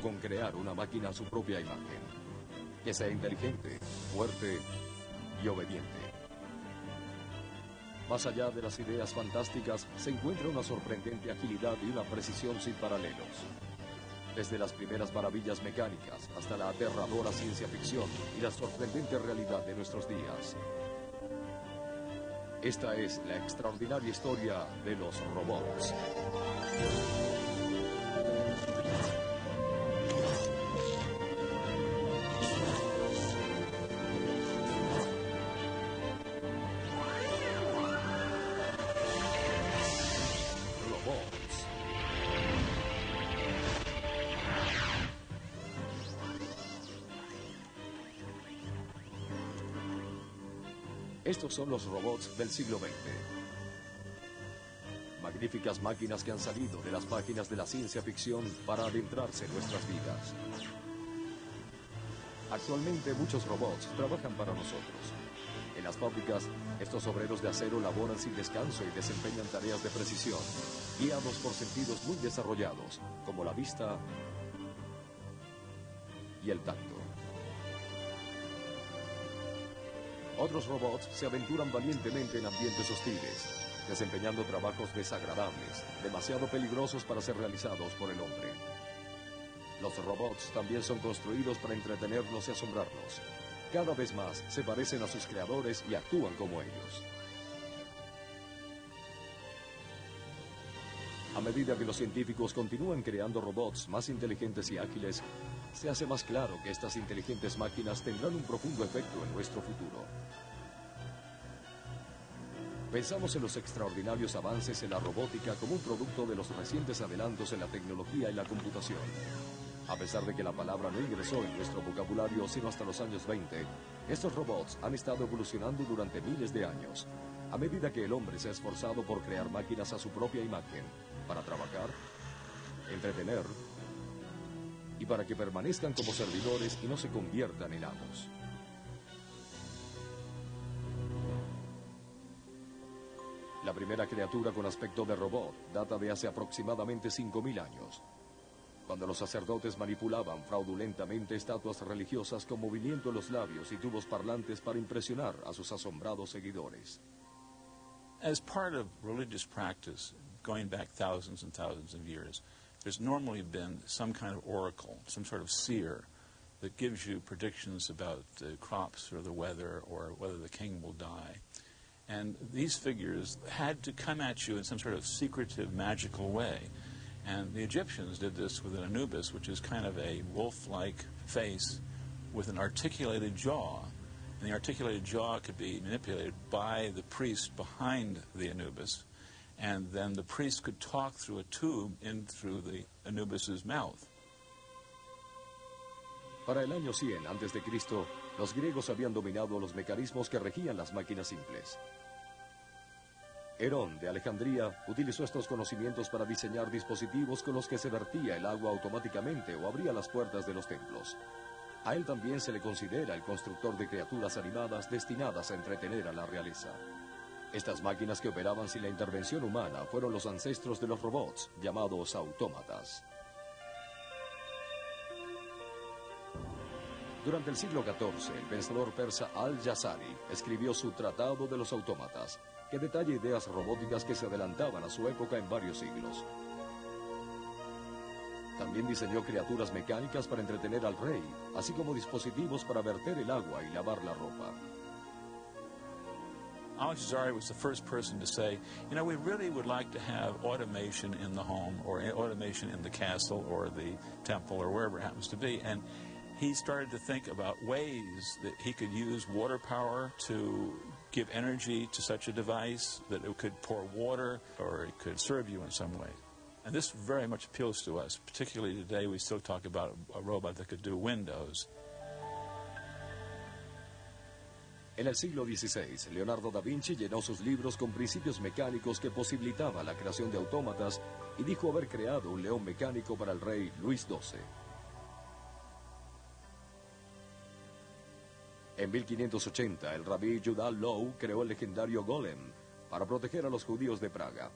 con crear una máquina a su propia imagen, que sea inteligente, fuerte y obediente. Más allá de las ideas fantásticas, se encuentra una sorprendente agilidad y una precisión sin paralelos. Desde las primeras maravillas mecánicas hasta la aterradora ciencia ficción y la sorprendente realidad de nuestros días. Esta es la extraordinaria historia de los robots. Estos son los robots del siglo XX. Magníficas máquinas que han salido de las páginas de la ciencia ficción para adentrarse en nuestras vidas. Actualmente muchos robots trabajan para nosotros. En las fábricas, estos obreros de acero laboran sin descanso y desempeñan tareas de precisión, guiados por sentidos muy desarrollados, como la vista y el tacto. Otros robots se aventuran valientemente en ambientes hostiles, desempeñando trabajos desagradables, demasiado peligrosos para ser realizados por el hombre. Los robots también son construidos para entretenernos y asombrarnos. Cada vez más se parecen a sus creadores y actúan como ellos. A medida que los científicos continúan creando robots más inteligentes y ágiles, se hace más claro que estas inteligentes máquinas tendrán un profundo efecto en nuestro futuro. Pensamos en los extraordinarios avances en la robótica como un producto de los recientes adelantos en la tecnología y la computación. A pesar de que la palabra no ingresó en nuestro vocabulario sino hasta los años 20, estos robots han estado evolucionando durante miles de años, a medida que el hombre se ha esforzado por crear máquinas a su propia imagen, para trabajar, entretener y para que permanezcan como servidores y no se conviertan en amos. La primera criatura con aspecto de robot data de hace aproximadamente 5000 años, cuando los sacerdotes manipulaban fraudulentamente estatuas religiosas con movimiento en los labios y tubos parlantes para impresionar a sus asombrados seguidores. As part of religious practice, going back thousands and thousands of years, there's normally been some kind of oracle, some sort of seer that gives you predictions about the crops or the weather or whether the king will die. And these figures had to come at you in some sort of secretive, magical way. And the Egyptians did this with an Anubis, which is kind of a wolf-like face with an articulated jaw. And the articulated jaw could be manipulated by the priest behind the Anubis. And then the priest could talk through a tube in through the Anubis's mouth. Para el año 100 a.C., los griegos habían dominado los mecanismos que regían las máquinas simples. Herón de Alejandría utilizó estos conocimientos para diseñar dispositivos con los que se vertía el agua automáticamente o abría las puertas de los templos. A él también se le considera el constructor de criaturas animadas destinadas a entretener a la realeza. Estas máquinas que operaban sin la intervención humana fueron los ancestros de los robots, llamados autómatas. Durante el siglo XIV, el pensador persa Al-Jazari escribió su Tratado de los Autómatas, que detalla ideas robóticas que se adelantaban a su época en varios siglos. También diseñó criaturas mecánicas para entretener al rey, así como dispositivos para verter el agua y lavar la ropa. Al-Jazari was the first person to say, you know, we really would like to have automation in the home or automation in the castle or the temple or wherever it happens to be. And he started to think about ways that he could use water power to give energy to such a device, that it could pour water or it could serve you in some way. And this very much appeals to us. Particularly today, we still talk about a robot that could do windows. En el siglo XVI, Leonardo da Vinci llenó sus libros con principios mecánicos que posibilitaban la creación de autómatas y dijo haber creado un león mecánico para el rey Luis XII. En 1580, el rabí Judá Loew creó el legendario Golem para proteger a los judíos de Praga.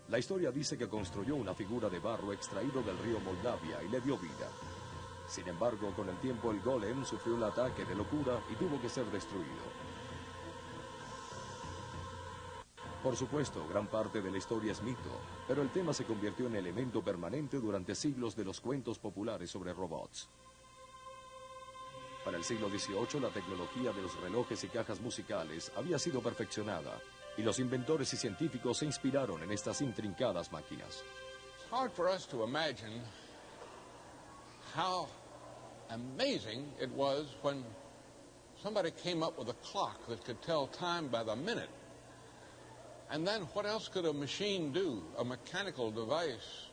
La historia dice que construyó una figura de barro extraído del río Moldavia y le dio vida. Sin embargo, con el tiempo el golem sufrió un ataque de locura y tuvo que ser destruido. Por supuesto, gran parte de la historia es mito, pero el tema se convirtió en elemento permanente durante siglos de los cuentos populares sobre robots. Para el siglo XVIII, la tecnología de los relojes y cajas musicales había sido perfeccionada, y los inventores y científicos se inspiraron en estas intrincadas máquinas. It's hard for us to imagine how amazing it was when somebody came up with a clock that could tell time by the minute. And then what else could a machine do, a mechanical device?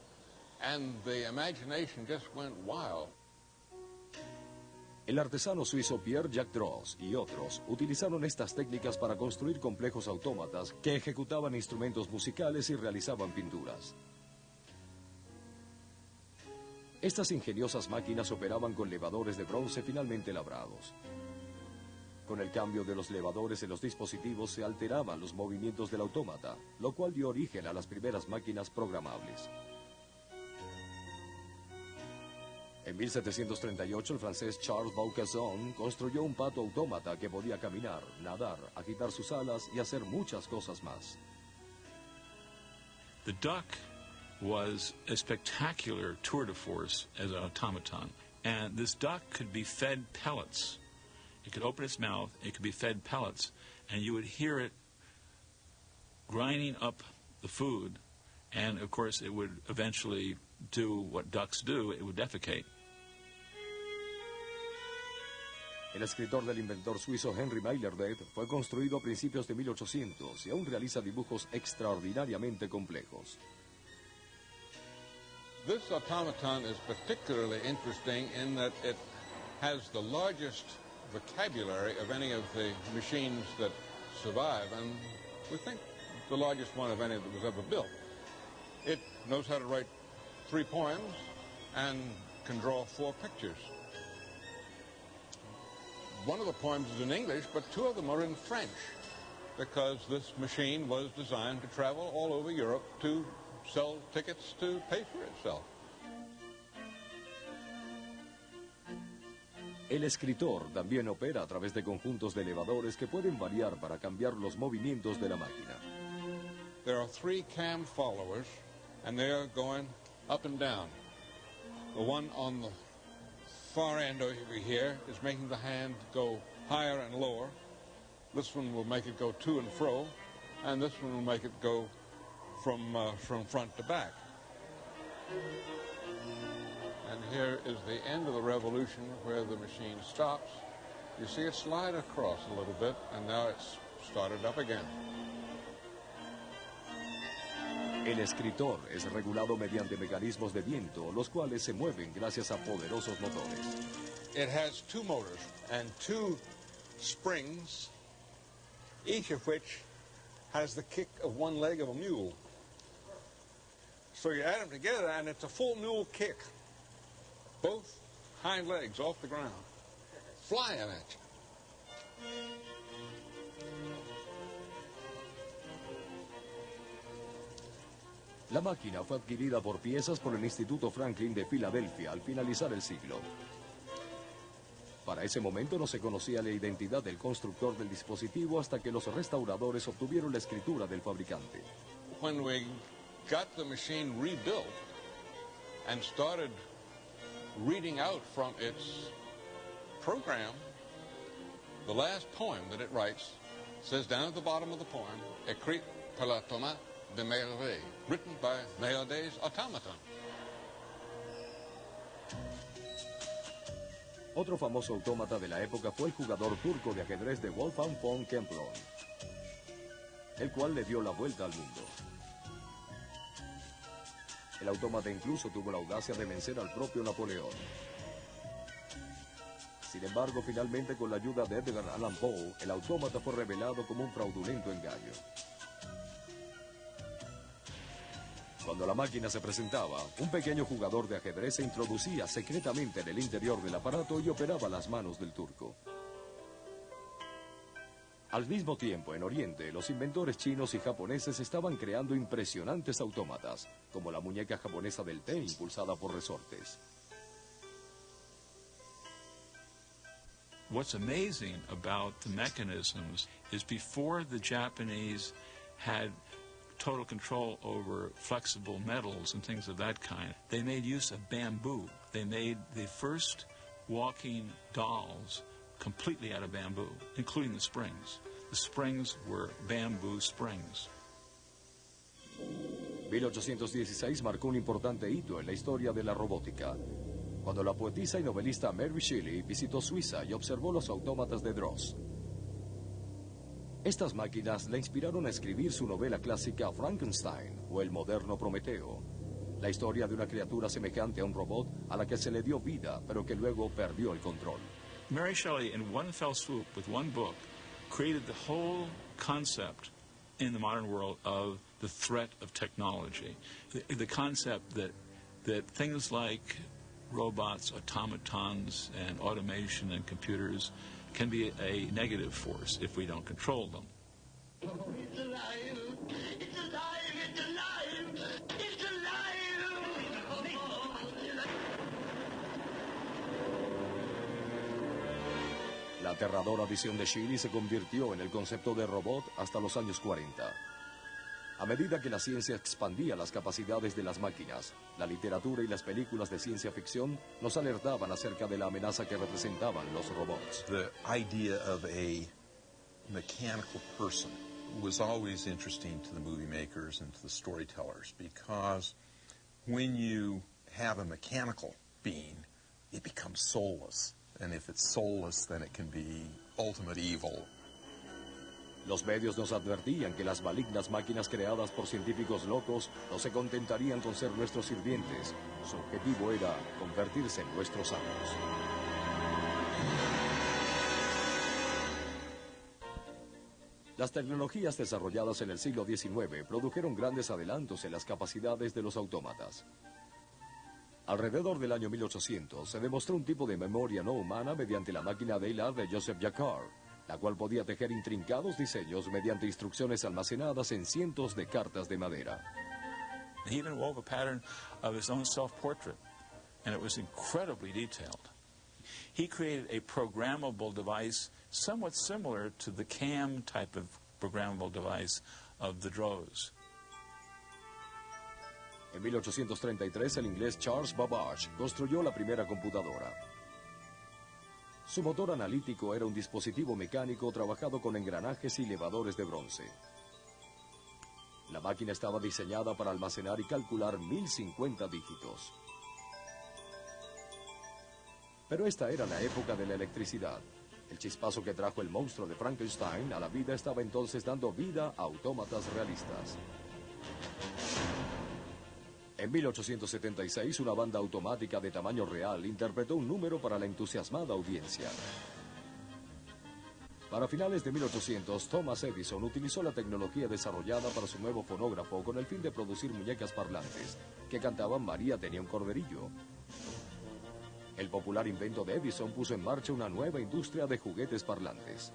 And the imagination just went wild. El artesano suizo Pierre-Jacques Droz y otros utilizaron estas técnicas para construir complejos autómatas que ejecutaban instrumentos musicales y realizaban pinturas. Estas ingeniosas máquinas operaban con levadores de bronce finamente labrados. Con el cambio de los levadores en los dispositivos se alteraban los movimientos del autómata, lo cual dio origen a las primeras máquinas programables. En 1738, el francés Charles Vaucanson construyó un pato autómata que podía caminar, nadar, agitar sus alas y hacer muchas cosas más. The duck was a spectacular tour de force as an automaton. And this duck could be fed pellets. It could open its mouth, it could be fed pellets, and you would hear it grinding up the food, and of course it would eventually do what ducks do, it would defecate. El escritor del inventor suizo Henry Meyerbeer fue construido a principios de 1800 y aún realiza dibujos extraordinariamente complejos. This automaton is particularly interesting in that it has the largest vocabulary of any of the machines that survive, and we think the largest one of any that was ever built. It knows how to write 3 poems and can draw 4 pictures. One of the poems is in English, but 2 of them are in French, because this machine was designed to travel all over Europe to sell tickets to pay for itself. El escritor también opera a través de conjuntos de elevadores que pueden variar para cambiar los movimientos de la máquina. There are 3 cam followers, and they are going up and down. The one on the far end over here is making the hand go higher and lower. This one will make it go to and fro, and this one will make it go from front to back. And here is the end of the revolution where the machine stops. You see it slide across a little bit, and now it's started up again. El escritor es regulado mediante mecanismos de viento, los cuales se mueven gracias a poderosos motores. It has 2 motors and 2 springs, each of which has the kick of 1 leg of a mule. So you add them together, and it's a full mule kick. Both hind legs off the ground, flying at you. La máquina fue adquirida por piezas por el Instituto Franklin de Filadelfia al finalizar el siglo. Para ese momento no se conocía la identidad del constructor del dispositivo hasta que los restauradores obtuvieron la escritura del fabricante. When we got the machine rebuilt and started reading out from its program, the last poem that it writes says down at the bottom of the poem, écrit par l'automate de Meyerbeer, written by Meyerbeer's automaton. Otro famoso autómata de la época fue el jugador turco de ajedrez de Wolfgang von Kempelen, el cual le dio la vuelta al mundo. El autómata incluso tuvo la audacia de vencer al propio Napoleón. Sin embargo, finalmente con la ayuda de Edgar Allan Poe, el autómata fue revelado como un fraudulento engaño. Cuando la máquina se presentaba, un pequeño jugador de ajedrez se introducía secretamente en el interior del aparato y operaba las manos del turco. Al mismo tiempo, en Oriente, los inventores chinos y japoneses estaban creando impresionantes autómatas, como la muñeca japonesa del té impulsada por resortes. What's amazing about the mechanisms is before the Japanese had total control over flexible metals and things of that kind, they made use of bamboo. They made the first walking dolls completely out of bamboo, including the springs. The springs were bamboo springs. 1816 marcó un importante hito en la historia de la robótica, cuando la poetisa y novelista Mary Shelley visitó Suiza y observó los autómatas de Droz. Estas máquinas le inspiraron a escribir su novela clásica Frankenstein o El moderno Prometeo, la historia de una criatura semejante a un robot a la que se le dio vida, pero que luego perdió el control. Mary Shelley, in one fell swoop, with one book, created the whole concept in the modern world of the threat of technology. The concept that things like robots, automatons, and automation and computers can be a negative force if we don't control them. Oh, it's alive! It's alive! It's alive! It's alive! La aterradora visión de Shelley se convirtió en el concepto de robot hasta los años 40. A medida que la ciencia expandía las capacidades de las máquinas, la literatura y las películas de ciencia ficción nos alertaban acerca de la amenaza que representaban los robots. The idea of a mechanical person was always interesting to the movie makers and to the storytellers, because when you have a mechanical being, it becomes soulless. And if it's soulless, then it can be ultimate evil. Los medios nos advertían que las malignas máquinas creadas por científicos locos no se contentarían con ser nuestros sirvientes. Su objetivo era convertirse en nuestros amos. Las tecnologías desarrolladas en el siglo XIX produjeron grandes adelantos en las capacidades de los autómatas. Alrededor del año 1800 se demostró un tipo de memoria no humana mediante la máquina Dela de Joseph Jacquard, la cual podía tejer intrincados diseños mediante instrucciones almacenadas en cientos de cartas de madera. He even wove a pattern of his own self-portrait, and it was incredibly detailed. He created a programmable device somewhat similar to the CAM type of programmable device of the Droz. En 1833, el inglés Charles Babbage construyó la primera computadora. Su motor analítico era un dispositivo mecánico trabajado con engranajes y elevadores de bronce. La máquina estaba diseñada para almacenar y calcular 1050 dígitos. Pero esta era la época de la electricidad. El chispazo que trajo el monstruo de Frankenstein a la vida estaba entonces dando vida a autómatas realistas. En 1876, una banda automática de tamaño real interpretó un número para la entusiasmada audiencia. Para finales de 1800, Thomas Edison utilizó la tecnología desarrollada para su nuevo fonógrafo con el fin de producir muñecas parlantes, que cantaban María tenía un corderillo. El popular invento de Edison puso en marcha una nueva industria de juguetes parlantes.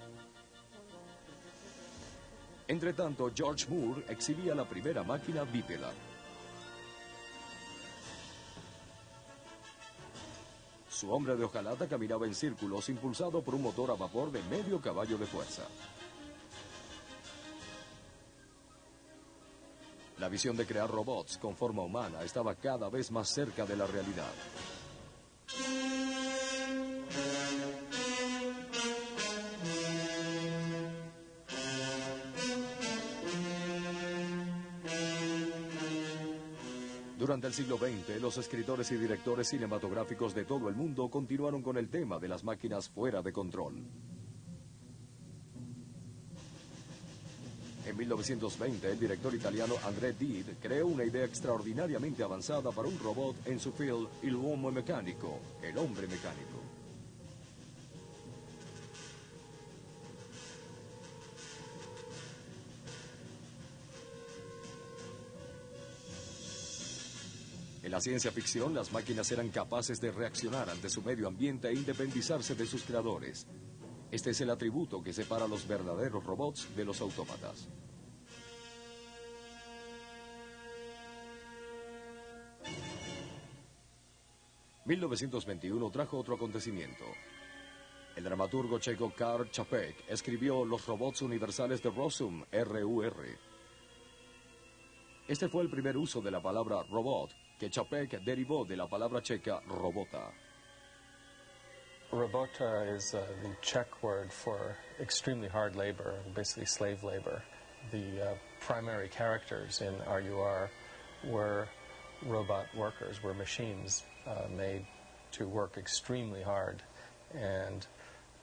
Entretanto, George Moore exhibía la primera máquina bípeda. Su hombre de hojalata caminaba en círculos impulsado por un motor a vapor de medio caballo de fuerza. La visión de crear robots con forma humana estaba cada vez más cerca de la realidad. Durante el siglo XX, los escritores y directores cinematográficos de todo el mundo continuaron con el tema de las máquinas fuera de control. En 1920, el director italiano André Dide creó una idea extraordinariamente avanzada para un robot en su film Il uomo meccanico, el hombre mecánico. En la ciencia ficción, las máquinas eran capaces de reaccionar ante su medio ambiente e independizarse de sus creadores. Este es el atributo que separa a los verdaderos robots de los autómatas. ...1921 trajo otro acontecimiento. El dramaturgo checo Karl Čapek escribió Los robots universales de Rozum, RUR. Este fue el primer uso de la palabra robot, que Čapek derivó de la palabra checa robota. Robota is the Czech word for extremely hard labor, basically slave labor. The primary characters in RUR were robot workers, were machines made to work extremely hard, and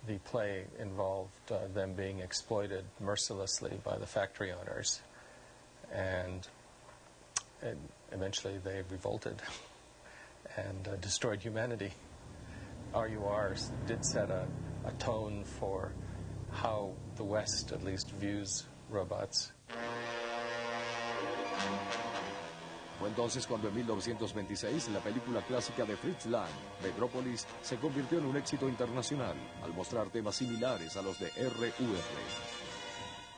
the play involved them being exploited mercilessly by the factory owners, and eventually they revolted and destroyed humanity. RUR did set a tone for how the West at least views robots. Fue entonces cuando en 1926 la película clásica de Fritz Lang, Metrópolis, se convirtió en un éxito internacional al mostrar temas similares a los de RUR.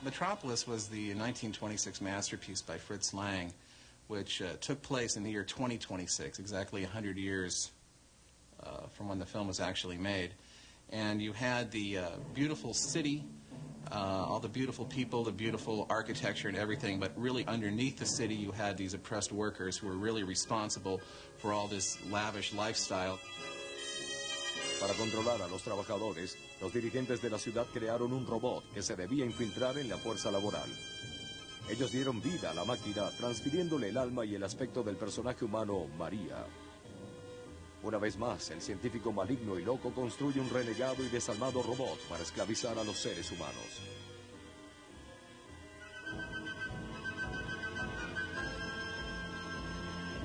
Metropolis was the 1926 masterpiece by Fritz Lang, which took place in the year 2026, exactly 100 years from when the film was actually made. And you had the beautiful city, all the beautiful people, the beautiful architecture and everything, but really underneath the city you had these oppressed workers who were really responsible for all this lavish lifestyle. Para controlar a los trabajadores, los dirigentes de la ciudad crearon un robot que se debía infiltrar en la fuerza laboral. Ellos dieron vida a la máquina, transfiriéndole el alma y el aspecto del personaje humano, María. Una vez más, el científico maligno y loco construye un renegado y desalmado robot para esclavizar a los seres humanos.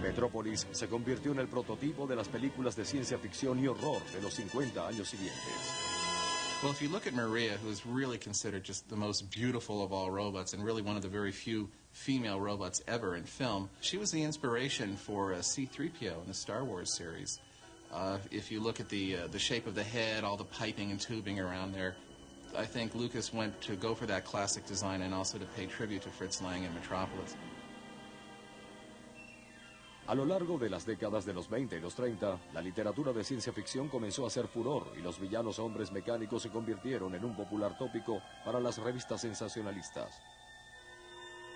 Metrópolis se convirtió en el prototipo de las películas de ciencia ficción y horror de los 50 años siguientes. Well, if you look at Maria, who is really considered just the most beautiful of all robots and really one of the very few female robots ever in film, she was the inspiration for C-3PO in the Star Wars series. If you look at the shape of the head, all the piping and tubing around there, I think Lucas went to go for that classic design and also to pay tribute to Fritz Lang in Metropolis. A lo largo de las décadas de los 20 y los 30, la literatura de ciencia ficción comenzó a hacer furor y los villanos hombres mecánicos se convirtieron en un popular tópico para las revistas sensacionalistas.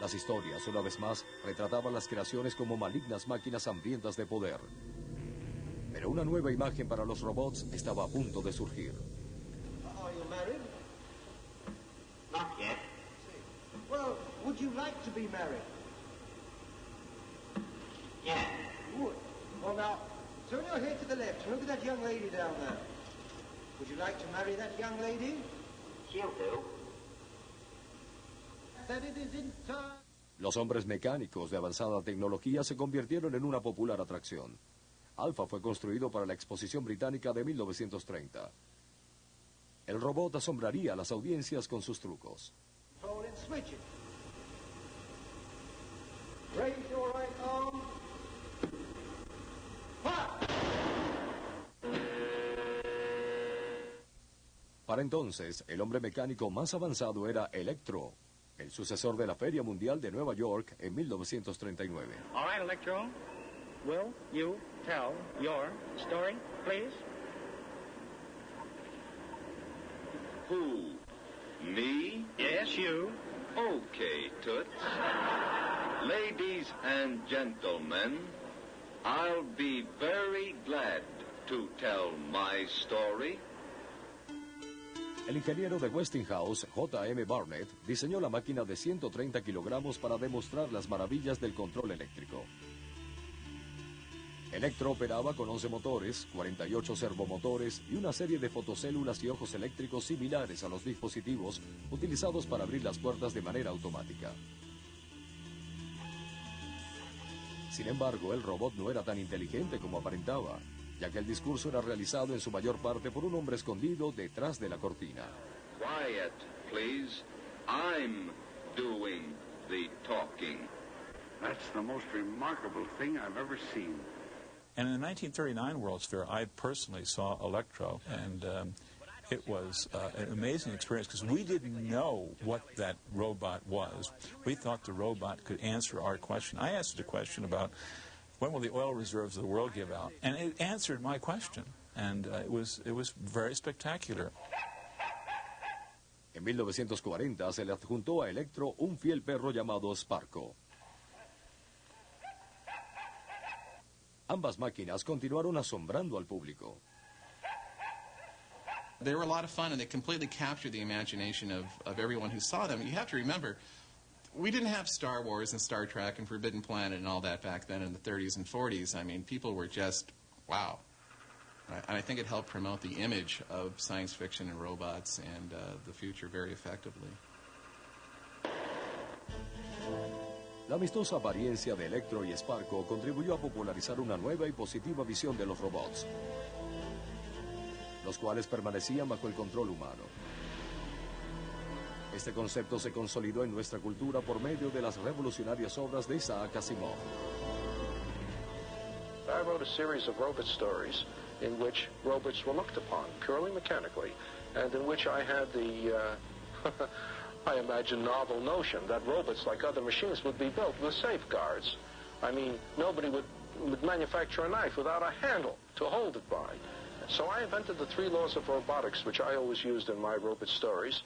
Las historias, una vez más, retrataban las creaciones como malignas máquinas hambrientas de poder. Pero una nueva imagen para los robots estaba a punto de surgir. Are you married? Not yet. Well, would you like to be married? Yeah. You would. Well, now, turn your head to the left and look at that young lady down there. Would you like to marry that young lady? She'll do. That it is in time. Los hombres mecánicos de avanzada tecnología se convirtieron en una popular atracción. Alpha fue construido para la Exposición Británica de 1930. El robot asombraría a las audiencias con sus trucos. Hold and switch it. Raise your right arm. Para entonces, el hombre mecánico más avanzado era Electro, el sucesor de la Feria Mundial de Nueva York en 1939. All right, Electro. Will you tell your story, please? Who? Me? Yes, you. Okay, Toots. Ladies and gentlemen, I'll be very glad to tell my story. El ingeniero de Westinghouse, J.M. Barnett, diseñó la máquina de 130 kilogramos para demostrar las maravillas del control eléctrico. Electro operaba con 11 motores, 48 servomotores y una serie de fotocélulas y ojos eléctricos similares a los dispositivos utilizados para abrir las puertas de manera automática. Sin embargo, el robot no era tan inteligente como aparentaba, ya que el discurso era realizado en su mayor parte por un hombre escondido detrás de la cortina. Quiet, please. I'm doing the talking. That's the most remarkable thing I've ever seen. And in the 1939 World's Fair, I personally saw Electro, and It was an amazing experience because we didn't know what that robot was. We thought the robot could answer our question. I asked it a question about when will the oil reserves of the world give out, and it answered my question, and it was very spectacular. En 1940 se le adjuntó a Electro un fiel perro llamado Sparko. Ambas máquinas continuaron asombrando al público. They were a lot of fun, and they completely captured the imagination of everyone who saw them. You have to remember, we didn't have Star Wars and Star Trek and Forbidden Planet and all that back then in the 30s and 40s. I mean, people were just, wow. And I think it helped promote the image of science fiction and robots and the future very effectively. La amistosa apariencia de Electro y Sparko contribuyó a popularizar una nueva y positiva visión de los robots, los cuales permanecían bajo el control humano. Este concepto se consolidó en nuestra cultura por medio de las revolucionarias obras de Isaac Asimov. I wrote a series of robot stories in which robots were looked upon purely mechanically, and in which I had the, I imagine, novel notion that robots, like other machines, would be built with safeguards. I mean, nobody would manufacture a knife without a handle to hold it by. So I invented the 3 laws of robotics, which I always used in my robot stories.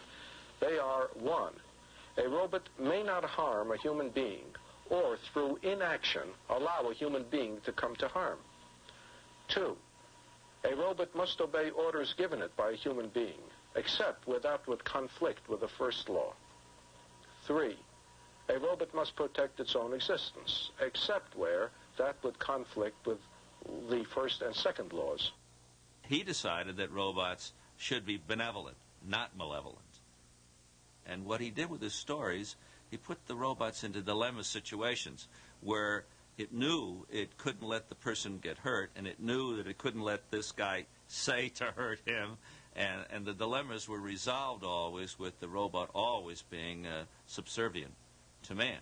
They are: 1, a robot may not harm a human being, or through inaction allow a human being to come to harm. 2, a robot must obey orders given it by a human being, except where that would conflict with the first law. 3, a robot must protect its own existence, except where that would conflict with the first and second laws. He decided that robots should be benevolent, not malevolent. And what he did with his stories, he put the robots into dilemma situations where it knew it couldn't let the person get hurt, and it knew that it couldn't let this guy say to hurt him, and the dilemmas were resolved always with the robot always being subservient to man.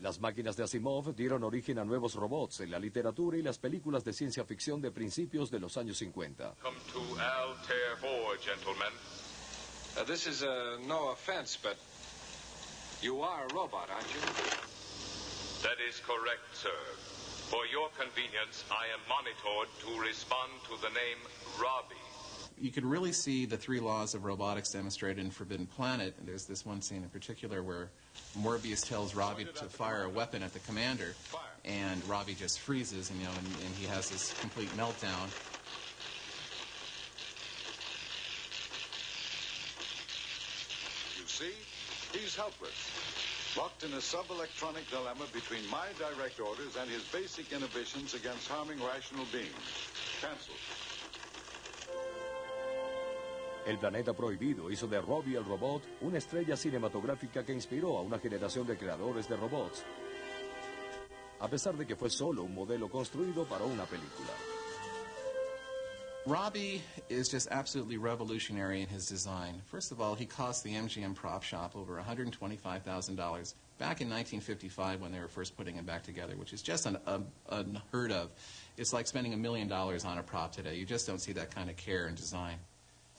Las máquinas de Asimov dieron origen a nuevos robots en la literatura y las películas de ciencia ficción de principios de los años 50. Come to Altair 4, gentlemen. This is no offense, but you are a robot, aren't you? That is correct, sir. For your convenience, I am monitored to respond to the name Robbie. You could really see the 3 laws of robotics demonstrated in Forbidden Planet. And there's this one scene in particular where Morbius tells Robbie to fire a weapon at the commander, and Robbie just freezes, and, and he has this complete meltdown. You see, he's helpless, locked in a sub-electronic dilemma between my direct orders and his basic inhibitions against harming rational beings. Cancelled. El planeta prohibido hizo de Robbie el robot una estrella cinematográfica que inspiró a una generación de creadores de robots, a pesar de que fue solo un modelo construido para una película. Robbie is just absolutely revolutionary in his design. First of all, he cost the MGM prop shop over $125,000 back in 1955 when they were first putting him back together, which is just unheard of. It's like spending $1 million on a prop today. You just don't see that kind of care and design.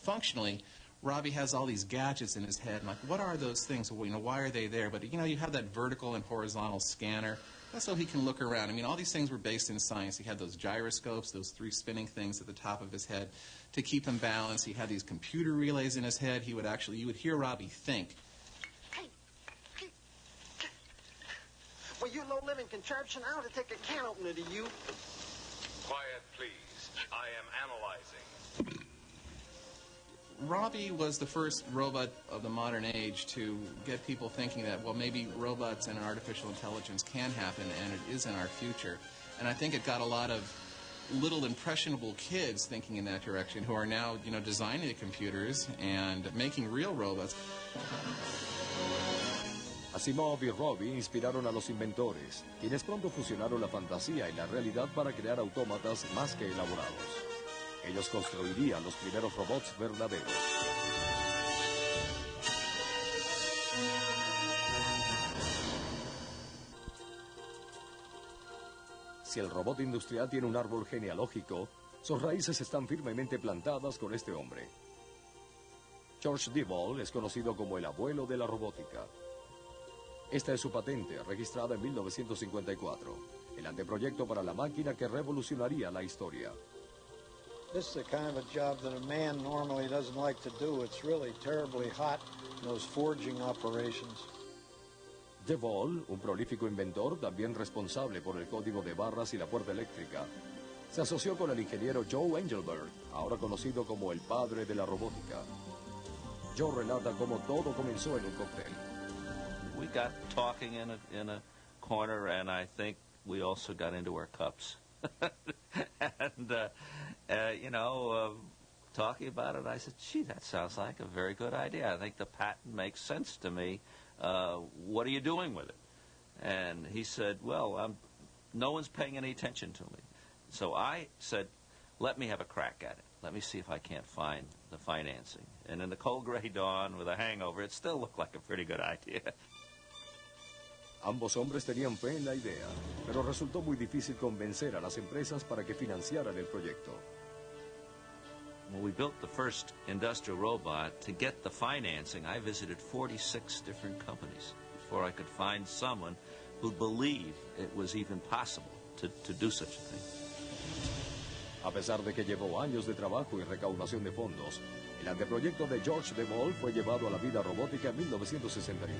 Functionally, Robbie has all these gadgets in his head. Like, what are those things? Well, why are they there? But, you have that vertical and horizontal scanner. That's so he can look around. I mean, all these things were based in science. He had those gyroscopes, those 3 spinning things at the top of his head to keep him balanced. He had these computer relays in his head. You would hear Robbie think. Well, you low-living contraption, I ought to take a can opener to you. Quiet, please. I am analyzing. Robbie was the first robot of the modern age to get people thinking that, well, maybe robots and artificial intelligence can happen, and it is in our future. And I think it got a lot of little impressionable kids thinking in that direction who are now, designing the computers and making real robots. Asimov y Robbie inspiraron a los inventores, quienes pronto fusionaron la fantasía y la realidad para crear autómatas más que elaborados. Ellos construirían los primeros robots verdaderos. Si el robot industrial tiene un árbol genealógico, Sus raíces están firmemente plantadas con este hombre. George Devol es conocido como el abuelo de la robótica. Esta es su patente, registrada en 1954, el anteproyecto para la máquina que revolucionaría la historia. This is the kind of a job that a man normally doesn't like to do. It's really terribly hot in those forging operations. Devol, un prolífico inventor, también responsable por el código de barras y la puerta eléctrica, se asoció con el ingeniero Joe Engelbert, ahora conocido como el padre de la robótica. Joe relata cómo todo comenzó en un cóctel. We got talking in a corner, and I think we also got into our cups. And, talking about it, I said, gee, that sounds like a very good idea. I think the patent makes sense to me. What are you doing with it? And he said, well, no one's paying any attention to me. So I said, let me have a crack at it. Let me see if I can't find the financing. And in the cold gray dawn with a hangover, it still looked like a pretty good idea. Ambos hombres tenían fe en la idea, pero resultó muy difícil convencer a las empresas para que financiaran el proyecto. When we built the first industrial robot, to get the financing, I visited 46 different companies before I could find someone who'd believe it was even possible to do such a thing. A pesar de que llevó años de trabajo y recaudación de fondos, el anteproyecto de George Devol fue llevado a la vida robótica en 1961.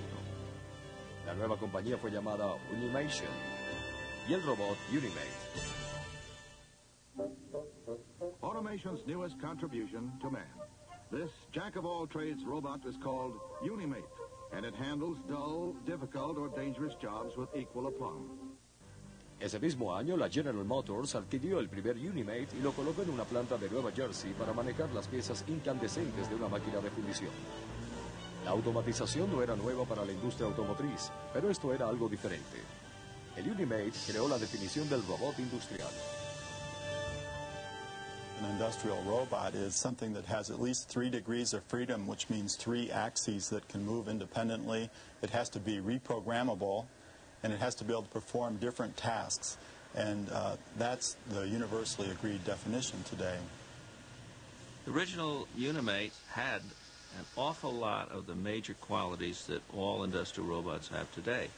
La nueva compañía fue llamada Unimation y el robot Unimate. Automation's newest contribution to man. This jack-of-all-trades robot is called Unimate, and it handles dull, difficult, or dangerous jobs with equal aplomb. Ese mismo año, la General Motors adquirió el primer Unimate y lo colocó en una planta de Nueva Jersey para manejar las piezas incandescentes de una máquina de fundición. La automatización no era nueva para la industria automotriz, pero esto era algo diferente. El Unimate creó la definición del robot industrial. An industrial robot is something that has at least 3 degrees of freedom, which means 3 axes that can move independently. It has to be reprogrammable, and it has to be able to perform different tasks. And that's the universally agreed definition today. The original Unimate had an awful lot of the major qualities that all industrial robots have today.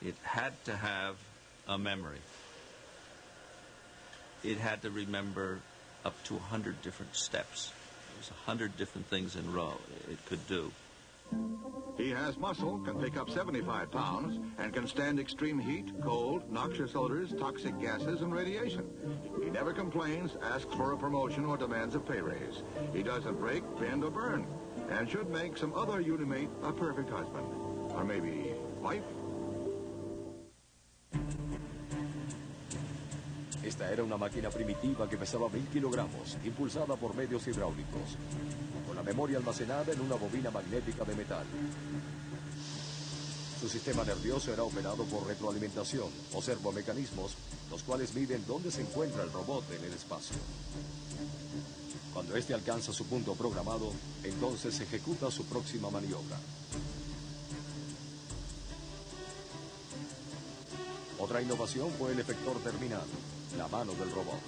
It had to have a memory. It had to remember up to 100 different steps. There was 100 different things in a row it could do. He has muscle, can pick up 75 pounds, and can stand extreme heat, cold, noxious odors, toxic gases, and radiation. He never complains, asks for a promotion, or demands a pay raise. He doesn't break, bend, or burn, and should make some other Unimate a perfect husband. Or maybe wife? Esta era una máquina primitiva que pesaba 1000 kilogramos, impulsada por medios hidráulicos, con la memoria almacenada en una bobina magnética de metal. Su sistema nervioso era operado por retroalimentación o servomecanismos, los cuales miden dónde se encuentra el robot en el espacio. Cuando éste alcanza su punto programado, entonces ejecuta su próxima maniobra. Otra innovación fue el efector terminal, la mano del robot.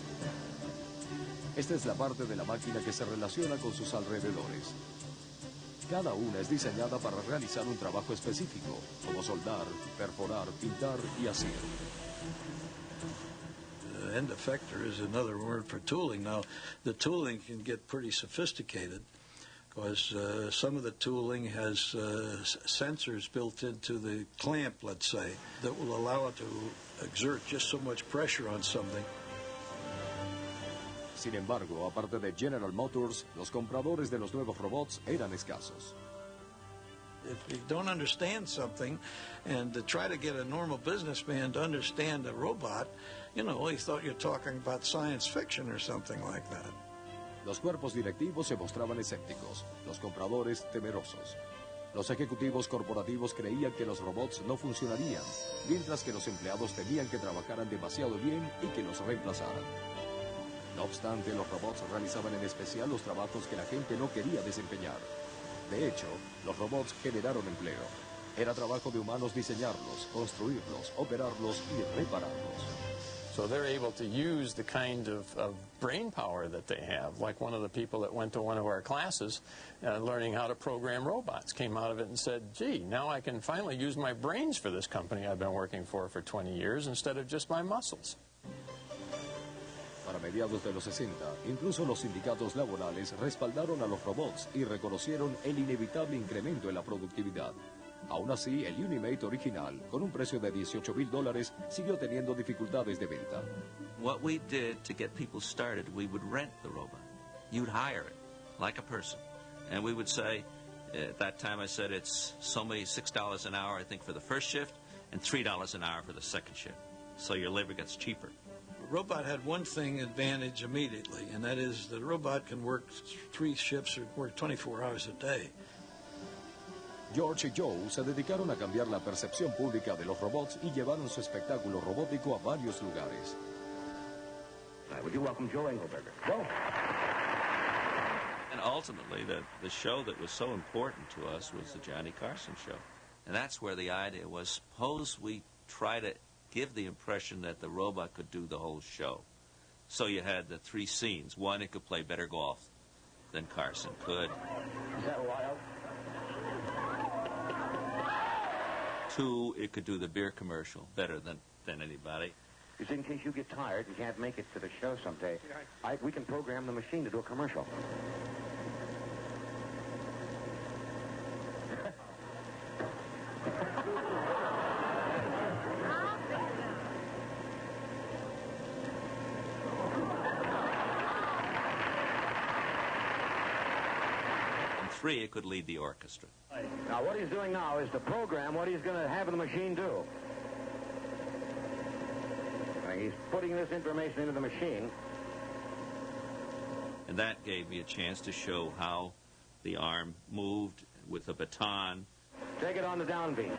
Esta es la parte de la máquina que se relaciona con sus alrededores. Cada una es diseñada para realizar un trabajo específico, como soldar, perforar, pintar y asir. End effector is another word for tooling. Now, the tooling can get pretty sophisticated because some of the tooling has sensors built into the clamp, let's say, that will allow it to exert just so much pressure on something. Sin embargo, aparte de General Motors, los compradores de los nuevos robots eran escasos. If you don't understand something, and to try to get a normal businessman to understand a robot, you know, he thought you're talking about science fiction or something like that. Los cuerpos directivos se mostraban escépticos, los compradores temerosos. Los ejecutivos corporativos creían que los robots no funcionarían, mientras que los empleados temían que trabajaran demasiado bien y que los reemplazaran. No obstante, los robots realizaban en especial los trabajos que la gente no quería desempeñar. De hecho, los robots generaron empleo. Era trabajo de humanos diseñarlos, construirlos, operarlos y repararlos. So they're able to use the kind of brain power that they have. Like one of the people that went to one of our classes learning how to program robots came out of it and said, gee, now I can finally use my brains for this company I've been working for 20 years instead of just my muscles. Para mediados de los 60, incluso los sindicatos laborales respaldaron a los robots y reconocieron el inevitable incremento en la productividad. Aún así, el Unimate original, con un precio de $18,000, siguió teniendo dificultades de venta. What we did to get people started, we would rent the robot. You'd hire it, like a person. And we would say, at that time I said it's so many $6 an hour, I think, for the first shift, and $3 an hour for the second shift. So your labor gets cheaper. The robot had one thing advantage immediately, and that is the robot can work 3 shifts or work 24 hours a day. George y Joe se dedicaron a cambiar la percepción pública de los robots y llevaron su espectáculo robótico a varios lugares. Would you welcome Joe Engelberger? Joe. And ultimately, the show that was so important to us was the Johnny Carson show. And that's where the idea was, suppose we try to give the impression that the robot could do the whole show. So you had the 3 scenes. 1, it could play better golf than Carson could. Is that wild? 2, it could do the beer commercial better than anybody. Just in case you get tired and can't make it to the show someday, we can program the machine to do a commercial. And 3, it could lead the orchestra. Now, what he's doing now is to program what he's going to have the machine do. He's putting this information into the machine. And that gave me a chance to show how the arm moved with a baton. Take it on the downbeat.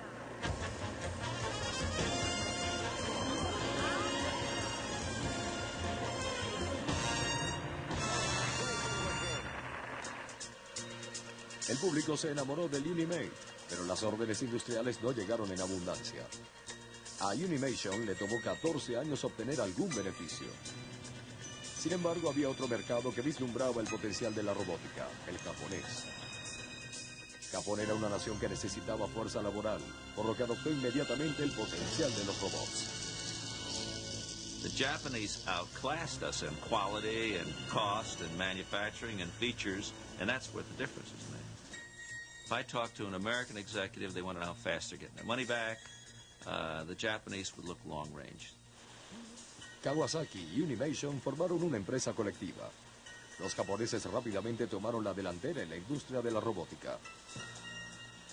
El público se enamoró del Unimate, pero las órdenes industriales no llegaron en abundancia. A Unimation le tomó 14 años obtener algún beneficio. Sin embargo, había otro mercado que vislumbraba el potencial de la robótica, el japonés. Japón era una nación que necesitaba fuerza laboral, por lo que adoptó inmediatamente el potencial de los robots. The Japanese outclassed us in quality and cost and manufacturing and features, and that's where the difference is made. If I talk to an American executive, they want to know how fast they're getting their money back. The Japanese would look long range. Kawasaki y Unimation formaron una empresa colectiva. Los japoneses rápidamente tomaron la delantera en la industria de la robótica.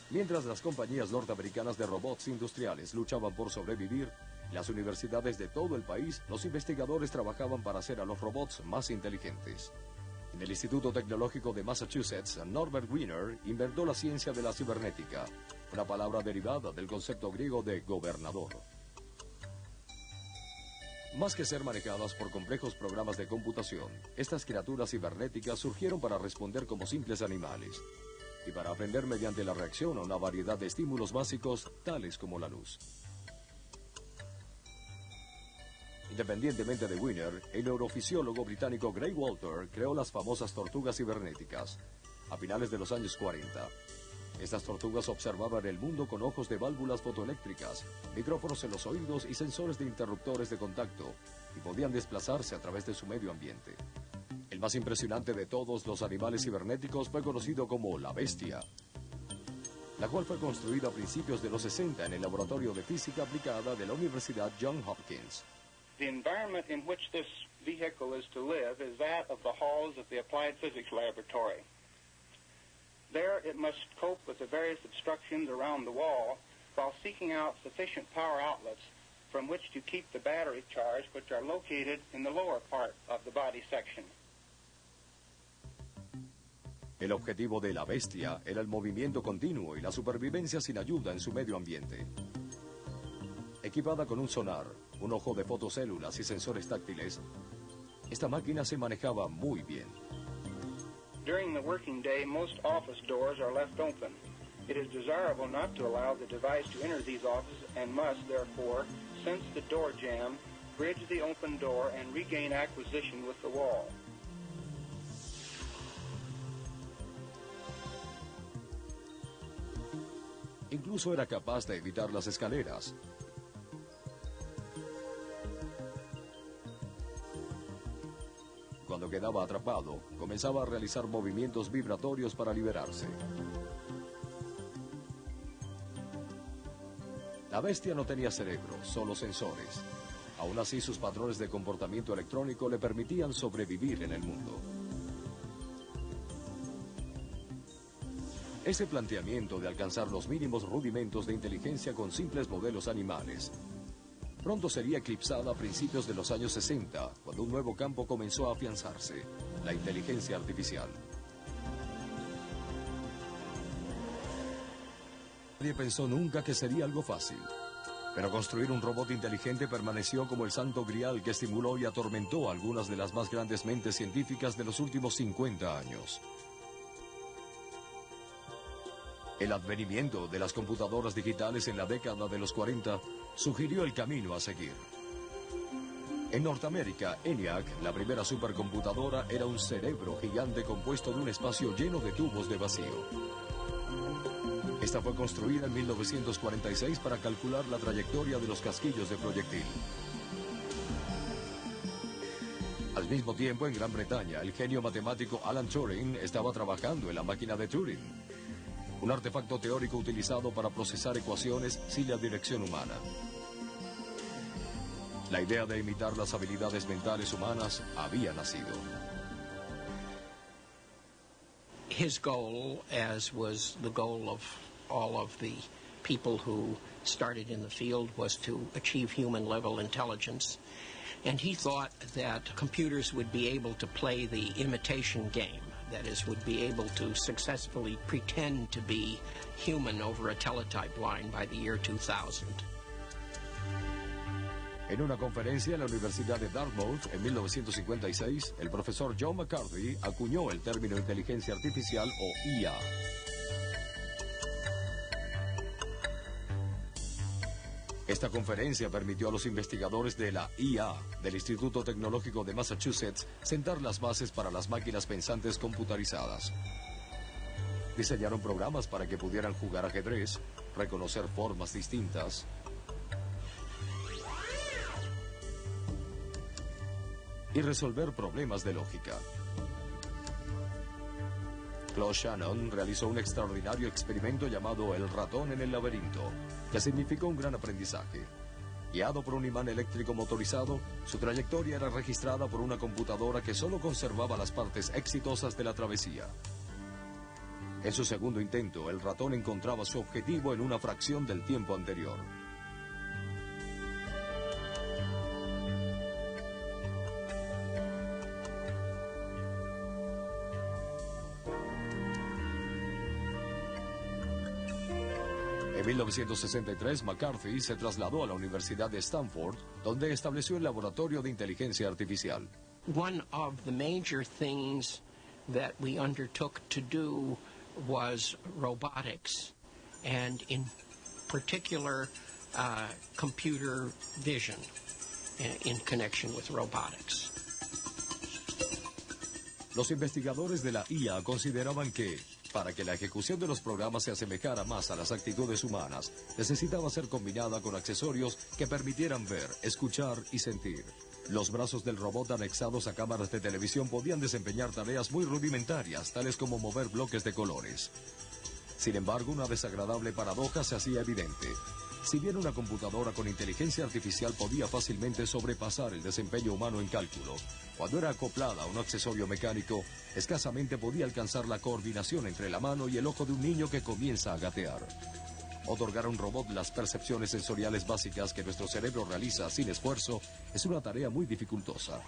Mientras las compañías norteamericanas de robots industriales luchaban por sobrevivir, las universidades de todo el país, los investigadores trabajaban para hacer a los robots más inteligentes. En el Instituto Tecnológico de Massachusetts, Norbert Wiener inventó la ciencia de la cibernética, una palabra derivada del concepto griego de gobernador. Más que ser manejadas por complejos programas de computación, estas criaturas cibernéticas surgieron para responder como simples animales y para aprender mediante la reacción a una variedad de estímulos básicos, tales como la luz. Independientemente de Wiener, el neurofisiólogo británico Gray Walter creó las famosas tortugas cibernéticas a finales de los años 40. Estas tortugas observaban el mundo con ojos de válvulas fotoeléctricas, micrófonos en los oídos y sensores de interruptores de contacto, y podían desplazarse a través de su medio ambiente. El más impresionante de todos los animales cibernéticos fue conocido como la Bestia, la cual fue construida a principios de los 60 en el Laboratorio de Física Aplicada de la Universidad Johns Hopkins. The environment in which this vehicle is to live is that of the halls of the Applied Physics Laboratory. There it must cope with the various obstructions around the wall while seeking out sufficient power outlets from which to keep the battery charged, which are located in the lower part of the body section. El objetivo de la Bestia era el movimiento continuo y la supervivencia sin ayuda en su medio ambiente. Equipada con un sonar, un ojo de fotocélulas y sensores táctiles, esta máquina se manejaba muy bien. During the working day, most office doors are left open. It is desirable not to allow the device to enter these offices and must, therefore, sense the door jamb bridge the open door and regain acquisition with the wall. Incluso era capaz de evitar las escaleras. Cuando quedaba atrapado, comenzaba a realizar movimientos vibratorios para liberarse. La bestia no tenía cerebro, solo sensores. Aún así, sus patrones de comportamiento electrónico le permitían sobrevivir en el mundo. Ese planteamiento de alcanzar los mínimos rudimentos de inteligencia con simples modelos animales pronto sería eclipsada a principios de los años 60, cuando un nuevo campo comenzó a afianzarse: la inteligencia artificial. Nadie pensó nunca que sería algo fácil, pero construir un robot inteligente permaneció como el santo grial que estimuló y atormentó a algunas de las más grandes mentes científicas de los últimos 50 años. El advenimiento de las computadoras digitales en la década de los 40 sugirió el camino a seguir. En Norteamérica, ENIAC, la primera supercomputadora, era un cerebro gigante compuesto de un espacio lleno de tubos de vacío. Esta fue construida en 1946 para calcular la trayectoria de los casquillos de proyectil. Al mismo tiempo, en Gran Bretaña, el genio matemático Alan Turing estaba trabajando en la máquina de Turing, un artefacto teórico utilizado para procesar ecuaciones sin la dirección humana. La idea de imitar las habilidades mentales humanas había nacido. His goal, as was the goal of all of the people who started in the field, was to achieve human-level intelligence. And he thought that computers would be able to play the imitation game. That is, would be able to successfully pretend to be human over a teletype line by the year 2000. En una conferencia en la Universidad de Dartmouth en 1956, el profesor John McCarthy acuñó el término inteligencia artificial o IA. Esta conferencia permitió a los investigadores de la IA del Instituto Tecnológico de Massachusetts sentar las bases para las máquinas pensantes computarizadas. Diseñaron programas para que pudieran jugar ajedrez, reconocer formas distintas y resolver problemas de lógica. Claude Shannon realizó un extraordinario experimento llamado el ratón en el laberinto, que significó un gran aprendizaje. Guiado por un imán eléctrico motorizado, su trayectoria era registrada por una computadora que solo conservaba las partes exitosas de la travesía. En su segundo intento, el ratón encontraba su objetivo en una fracción del tiempo anterior. En 1963, McCarthy se trasladó a la Universidad de Stanford, donde estableció el laboratorio de inteligencia artificial. One of the major things that we undertook to do was robotics, and in particular computer vision in connection with robotics. Los investigadores de la IA consideraban que, para que la ejecución de los programas se asemejara más a las actitudes humanas, necesitaba ser combinada con accesorios que permitieran ver, escuchar y sentir. Los brazos del robot anexados a cámaras de televisión podían desempeñar tareas muy rudimentarias, tales como mover bloques de colores. Sin embargo, una desagradable paradoja se hacía evidente. Si bien una computadora con inteligencia artificial podía fácilmente sobrepasar el desempeño humano en cálculo, cuando era acoplada a un accesorio mecánico, escasamente podía alcanzar la coordinación entre la mano y el ojo de un niño que comienza a gatear. Otorgar a un robot las percepciones sensoriales básicas que nuestro cerebro realiza sin esfuerzo es una tarea muy dificultosa.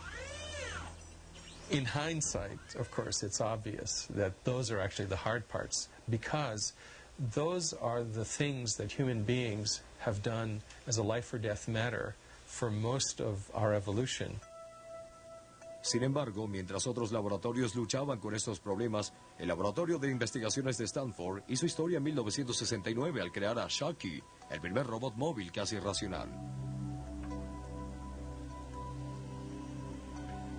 In hindsight, of course, it's obvious that those are actually the hard parts, because those are the things that human beings have done as a life or death matter for most of our evolution. Sin embargo, mientras otros laboratorios luchaban con estos problemas, el Laboratorio de Investigaciones de Stanford hizo historia en 1969 al crear a Shaki, el primer robot móvil casi racional.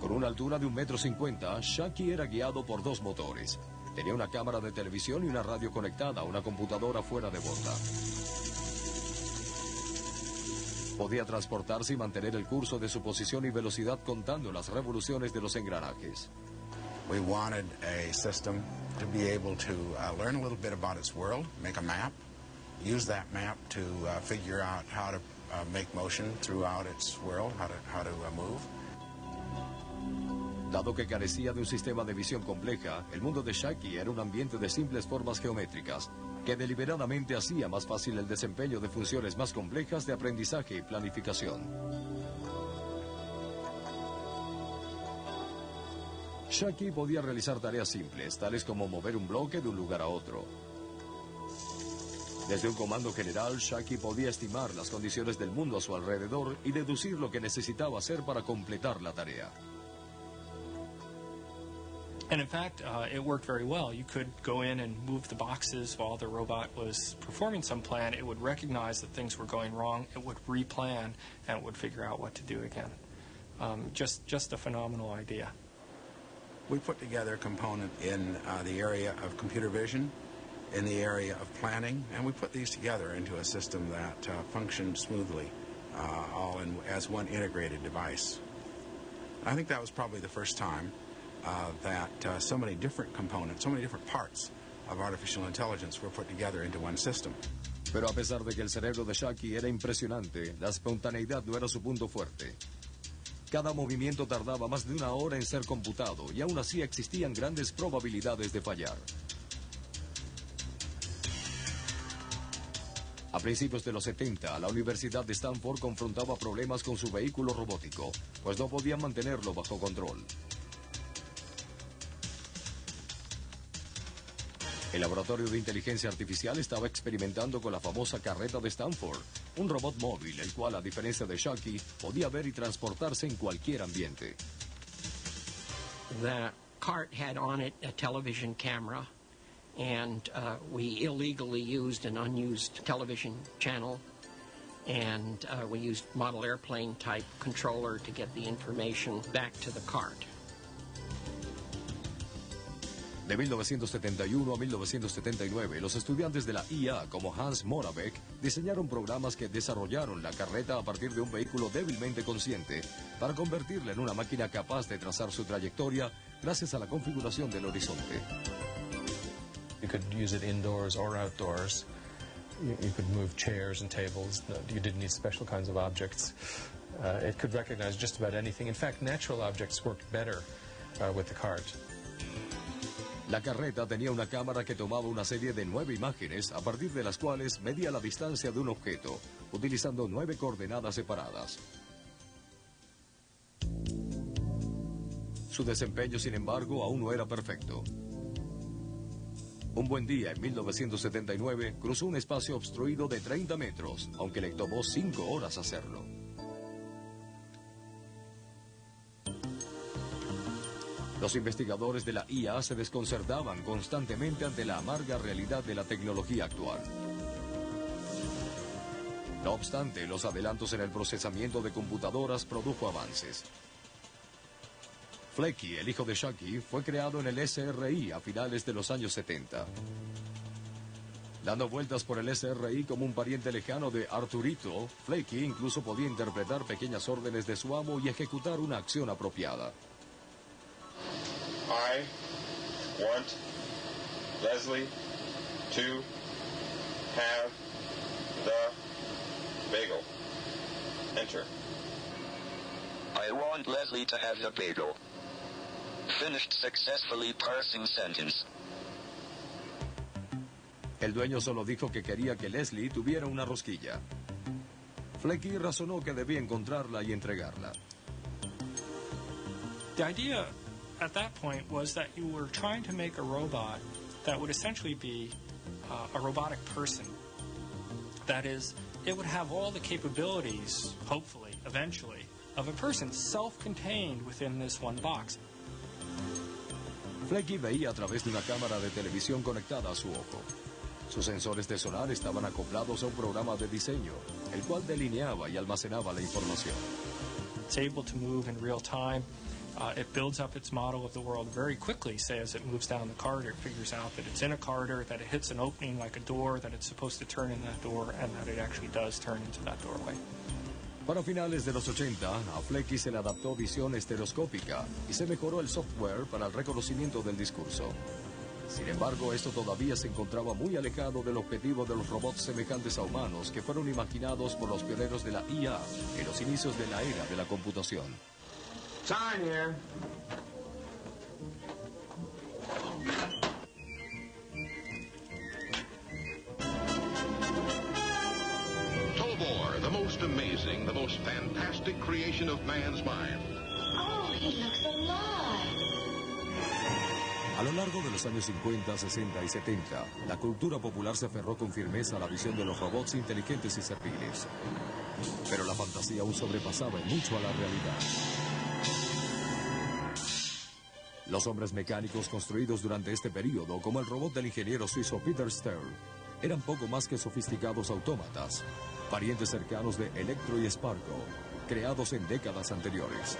Con una altura de 1,50 m, Shaki era guiado por 2 motores. Tenía una cámara de televisión y una radio conectada a una computadora fuera de borda. Podía transportarse y mantener el curso de su posición y velocidad contando las revoluciones de los engranajes. We wanted a system to be able to learn a little bit about its world, make a map, use that map to figure out how to make motion throughout its world, how to move. Dado que carecía de un sistema de visión compleja, el mundo de Shaki era un ambiente de simples formas geométricas, que deliberadamente hacía más fácil el desempeño de funciones más complejas de aprendizaje y planificación. Shaki podía realizar tareas simples, tales como mover un bloque de un lugar a otro. Desde un comando general, Shaki podía estimar las condiciones del mundo a su alrededor y deducir lo que necesitaba hacer para completar la tarea. And in fact, it worked very well. You could go in and move the boxes while the robot was performing some plan. It would recognize that things were going wrong. It would replan, and it would figure out what to do again. Just a phenomenal idea. We put together a component in the area of computer vision, in the area of planning, and we put these together into a system that functioned smoothly, all as one integrated device. I think that was probably the first time that so many different components, so many different parts of artificial intelligence were put together into one system. Pero a pesar de que el cerebro de Shaki era impresionante, la espontaneidad no era su punto fuerte. Cada movimiento tardaba más de 1 hora en ser computado y aún así existían grandes probabilidades de fallar. A principios de los 70, la Universidad de Stanford confrontaba problemas con su vehículo robótico, pues no podían mantenerlo bajo control. El laboratorio de inteligencia artificial estaba experimentando con la famosa carreta de Stanford, un robot móvil, el cual, a diferencia de Shaki, podía ver y transportarse en cualquier ambiente. The cart had on it a television camera, and we illegally used an unused television channel, and we used model airplane type controller to get the information back to the cart. De 1971 a 1979, los estudiantes de la IA, como Hans Moravec, diseñaron programas que desarrollaron la carreta a partir de un vehículo débilmente consciente para convertirla en una máquina capaz de trazar su trayectoria gracias a la configuración del horizonte. You could use it indoors or outdoors. You could move chairs and tables. You didn't need special kinds of objects. It could recognize just about anything. In fact, natural objects worked better with the cart. La carreta tenía una cámara que tomaba una serie de 9 imágenes, a partir de las cuales medía la distancia de un objeto, utilizando 9 coordenadas separadas. Su desempeño, sin embargo, aún no era perfecto. Un buen día, en 1979, cruzó un espacio obstruido de 30 metros, aunque le tomó 5 horas hacerlo. Los investigadores de la IA se desconcertaban constantemente ante la amarga realidad de la tecnología actual. No obstante, los adelantos en el procesamiento de computadoras produjo avances. Flecky, el hijo de Shaki, fue creado en el SRI a finales de los años 70. Dando vueltas por el SRI como un pariente lejano de Arturito, Flecky incluso podía interpretar pequeñas órdenes de su amo y ejecutar una acción apropiada. I want Leslie to have the bagel. Enter. I want Leslie to have the bagel. Finished successfully parsing sentence. El dueño solo dijo que quería que Leslie tuviera una rosquilla. Flecky razonó que debía encontrarla y entregarla. The idea at that point was that you were trying to make a robot that would essentially be a robotic person. That is, it would have all the capabilities, hopefully, eventually, of a person self-contained within this one box. Flecky veía a través de una cámara de televisión conectada a su ojo. Sus sensores de sonar estaban acoplados a un programa de diseño, el cual delineaba y almacenaba la información. It's able to move in real time. It builds up its model of the world very quickly, say, as it moves down the corridor. It figures out that it's in a corridor, that it hits an opening like a door, that it's supposed to turn in that door, and that it actually does turn into that doorway. Para finales de los 80, a Flecky se le adaptó visión estereoscópica y se mejoró el software para el reconocimiento del discurso. Sin embargo, esto todavía se encontraba muy alejado del objetivo de los robots semejantes a humanos que fueron imaginados por los pioneros de la IA en los inicios de la era de la computación. Sign here. Tobor, the most amazing, the most fantastic creation of man's mind. Oh, he looks alive. A lo largo de los años 50, 60 y 70, la cultura popular se aferró con firmeza a la visión de los robots inteligentes y serviles. Pero la fantasía aún sobrepasaba en mucho a la realidad. Los hombres mecánicos construidos durante este periodo, como el robot del ingeniero suizo Peter Stern, eran poco más que sofisticados autómatas, parientes cercanos de Electro y Sparko, creados en décadas anteriores.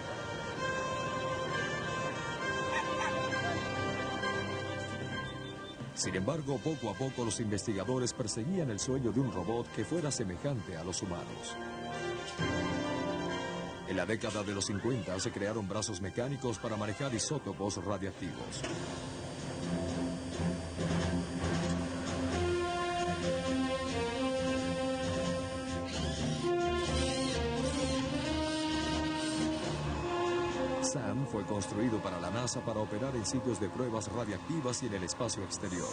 Sin embargo, poco a poco los investigadores perseguían el sueño de un robot que fuera semejante a los humanos. En la década de los 50 se crearon brazos mecánicos para manejar isótopos radiactivos. SAM fue construido para la NASA para operar en sitios de pruebas radiactivas y en el espacio exterior.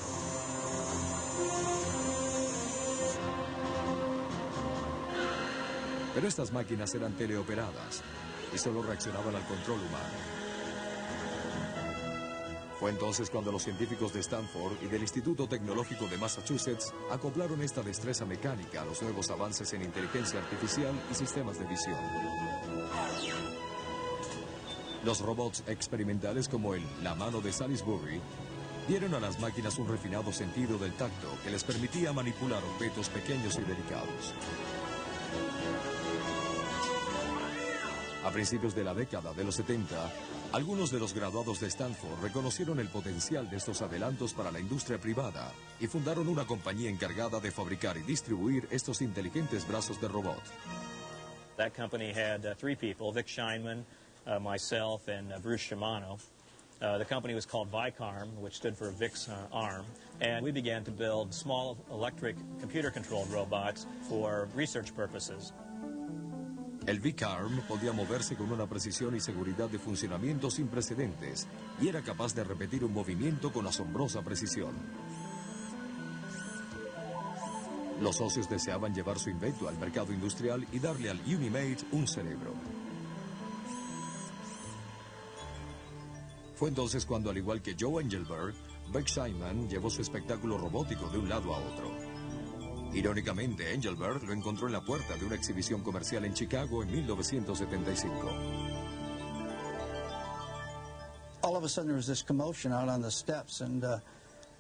Pero estas máquinas eran teleoperadas y solo reaccionaban al control humano. Fue entonces cuando los científicos de Stanford y del Instituto Tecnológico de Massachusetts acoplaron esta destreza mecánica a los nuevos avances en inteligencia artificial y sistemas de visión. Los robots experimentales como la mano de Salisbury dieron a las máquinas un refinado sentido del tacto que les permitía manipular objetos pequeños y delicados. A principios de la década de los 70, algunos de los graduados de Stanford reconocieron el potencial de estos adelantos para la industria privada y fundaron una compañía encargada de fabricar y distribuir estos inteligentes brazos de robot. That company had three people, Vic Scheinman, myself, and Bruce Shimano. The company was called Vicarm, which stood for Vic's arm, and we began to build small electric computer-controlled robots for research purposes. El Vicarm podía moverse con una precisión y seguridad de funcionamiento sin precedentes y era capaz de repetir un movimiento con asombrosa precisión. Los socios deseaban llevar su invento al mercado industrial y darle al Unimate un cerebro. Fue entonces cuando, al igual que Joe Engelberg, Beck Scheinman llevó su espectáculo robótico de un lado a otro. Irónicamente, Engelberg lo encontró en la puerta de una exhibición comercial en Chicago en 1975. All of a sudden there was this commotion out on the steps, and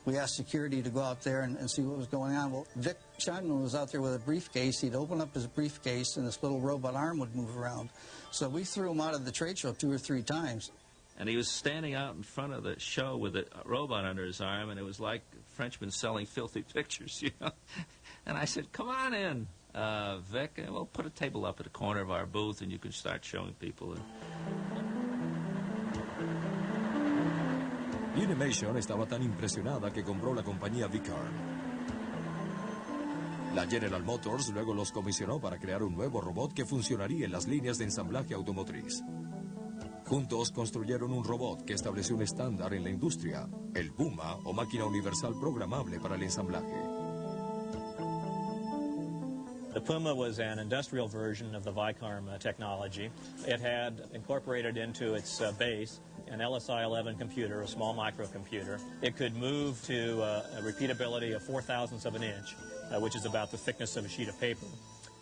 we asked security to go out there and see what was going on. Well, Vic Scheinman was out there with a briefcase. He'd open up his briefcase and this little robot arm would move around. So we threw him out of the trade show 2 or 3 times. And he was standing out in front of the show with a robot under his arm, and it was like a Frenchman selling filthy pictures, you know. And I said, come on in, Vic, and we'll put a table up at the corner of our booth, and you can start showing people. Unimation estaba tan impresionada que compró la compañía Vicarm. La General Motors luego los comisionó para crear un nuevo robot que funcionaría en las líneas de ensamblaje automotriz. Juntos construyeron un robot que estableció un estándar en la industria, el Puma, o máquina universal programable para el ensamblaje. The Puma was an industrial version of the Vicarm technology. It had incorporated into its base an LSI-11 computer, a small microcomputer. It could move to a repeatability of 0.004 of an inch, which is about the thickness of a sheet of paper.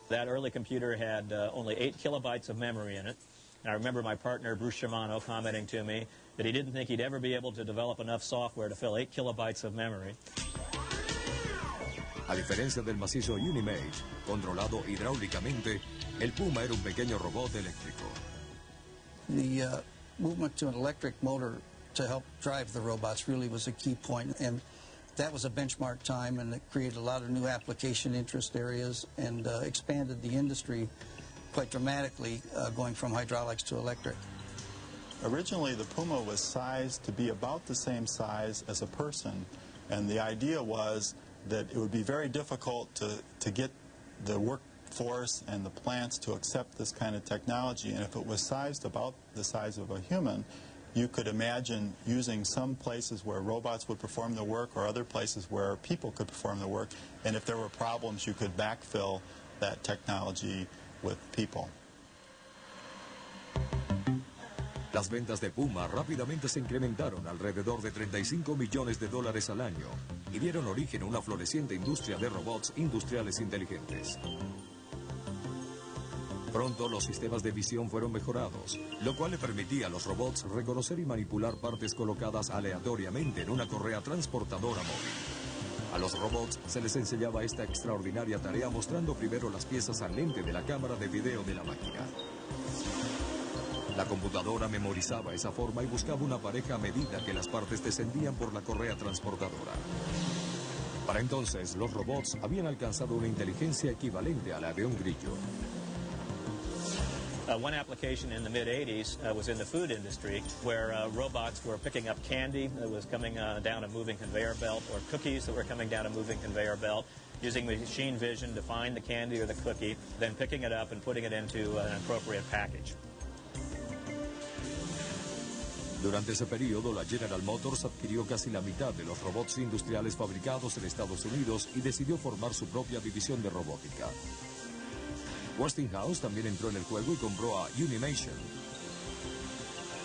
That early computer had only 8 kilobytes of memory in it. And I remember my partner, Bruce Shimano, commenting to me that he didn't think he'd ever be able to develop enough software to fill 8 kilobytes of memory. A diferencia del macizo Unimate, controlado hidráulicamente, el Puma era un pequeño robot eléctrico. The movement to an electric motor to help drive the robots really was a key point, and that was a benchmark time, and it created a lot of new application interest areas and expanded the industry quite dramatically, going from hydraulics to electric. Originally, the Puma was sized to be about the same size as a person, and the idea was that it would be very difficult to get the workforce and the plants to accept this kind of technology, and if it was sized about the size of a human, you could imagine using some places where robots would perform the work or other places where people could perform the work, and if there were problems, you could backfill that technology with people. Las ventas de Puma rápidamente se incrementaron alrededor de $35 millones al año y dieron origen a una floreciente industria de robots industriales inteligentes. Pronto los sistemas de visión fueron mejorados, lo cual le permitía a los robots reconocer y manipular partes colocadas aleatoriamente en una correa transportadora móvil. A los robots se les enseñaba esta extraordinaria tarea mostrando primero las piezas al lente de la cámara de video de la máquina. La computadora memorizaba esa forma y buscaba una pareja a medida que las partes descendían por la correa transportadora. Para entonces, los robots habían alcanzado una inteligencia equivalente a la de un grillo. One application in the mid-'80s was in the food industry, where robots were picking up candy that was coming down a moving conveyor belt, or cookies that were coming down a moving conveyor belt, using machine vision to find the candy or the cookie, then picking it up and putting it into an appropriate package. Durante ese periodo, la General Motors adquirió casi la mitad de los robots industriales fabricados en Estados Unidos y decidió formar su propia división de robótica. Westinghouse también entró en el juego y compró a Unimation.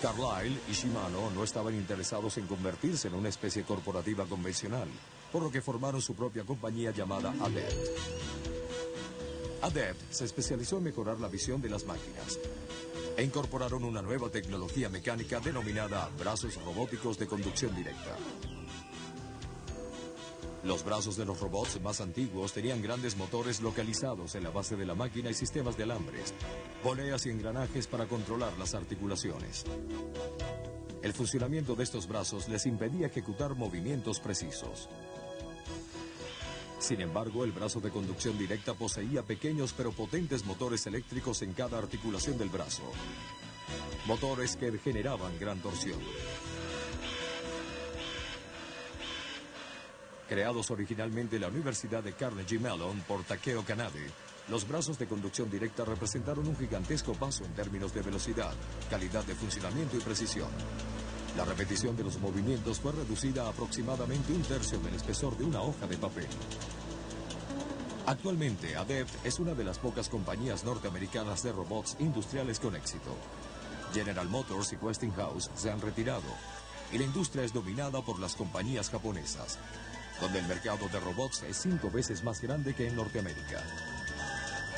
Carlyle y Shimano no estaban interesados en convertirse en una especie corporativa convencional, por lo que formaron su propia compañía llamada Adept. Adept se especializó en mejorar la visión de las máquinas e incorporaron una nueva tecnología mecánica denominada brazos robóticos de conducción directa. Los brazos de los robots más antiguos tenían grandes motores localizados en la base de la máquina y sistemas de alambres, poleas y engranajes para controlar las articulaciones. El funcionamiento de estos brazos les impedía ejecutar movimientos precisos. Sin embargo, el brazo de conducción directa poseía pequeños pero potentes motores eléctricos en cada articulación del brazo. Motores que generaban gran torsión. Creados originalmente en la Universidad de Carnegie Mellon por Takeo Kanade, los brazos de conducción directa representaron un gigantesco paso en términos de velocidad, calidad de funcionamiento y precisión. La repetición de los movimientos fue reducida a aproximadamente 1/3 del espesor de una hoja de papel. Actualmente, Adept es una de las pocas compañías norteamericanas de robots industriales con éxito. General Motors y Westinghouse se han retirado, y la industria es dominada por las compañías japonesas, donde el mercado de robots es 5 veces más grande que en Norteamérica.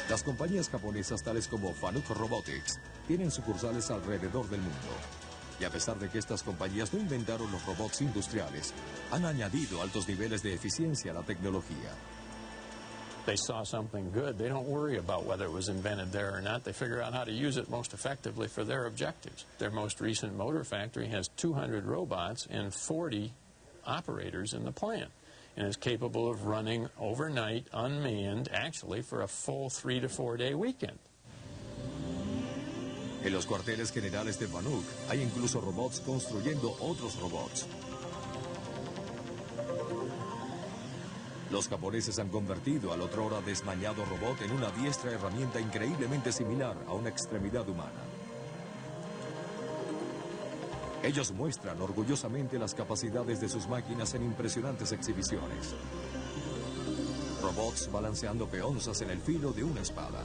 Las compañías japonesas tales como Fanuc Robotics tienen sucursales alrededor del mundo. Y a pesar de que estas compañías no inventaron los robots industriales, han añadido altos niveles de eficiencia a la tecnología. They saw something good. They don't worry about whether it was invented there or not. They figure out how to use it most effectively for their objectives. Their most recent motor factory has 200 robots and 40 operators in the plant, and is capable of running overnight, unmanned, actually for a full 3 to 4 day weekend. En los cuarteles generales de Fanuc hay incluso robots construyendo otros robots. Los japoneses han convertido al otrora desmañado robot en una diestra herramienta increíblemente similar a una extremidad humana. Ellos muestran orgullosamente las capacidades de sus máquinas en impresionantes exhibiciones. Robots balanceando peonzas en el filo de una espada.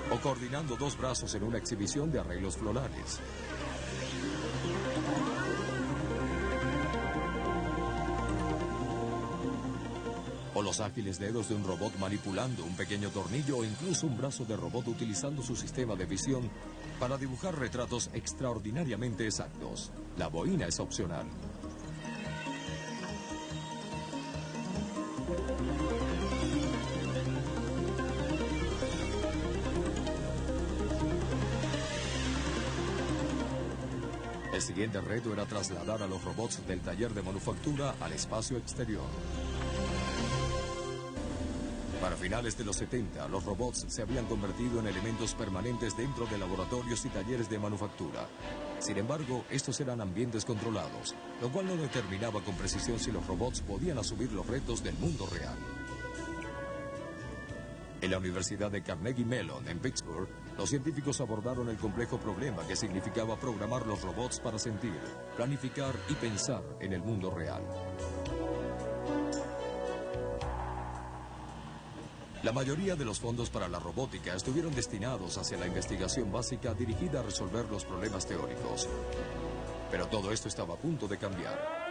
O coordinando 2 brazos en una exhibición de arreglos florales. O los ágiles dedos de un robot manipulando un pequeño tornillo o incluso un brazo de robot utilizando su sistema de visión para dibujar retratos extraordinariamente exactos. La boina es opcional. El siguiente reto era trasladar a los robots del taller de manufactura al espacio exterior. Para finales de los 70, los robots se habían convertido en elementos permanentes dentro de laboratorios y talleres de manufactura. Sin embargo, estos eran ambientes controlados, lo cual no determinaba con precisión si los robots podían asumir los retos del mundo real. En la Universidad de Carnegie Mellon, en Pittsburgh, los científicos abordaron el complejo problema que significaba programar los robots para sentir, planificar y pensar en el mundo real. La mayoría de los fondos para la robótica estuvieron destinados hacia la investigación básica dirigida a resolver los problemas teóricos. Pero todo esto estaba a punto de cambiar.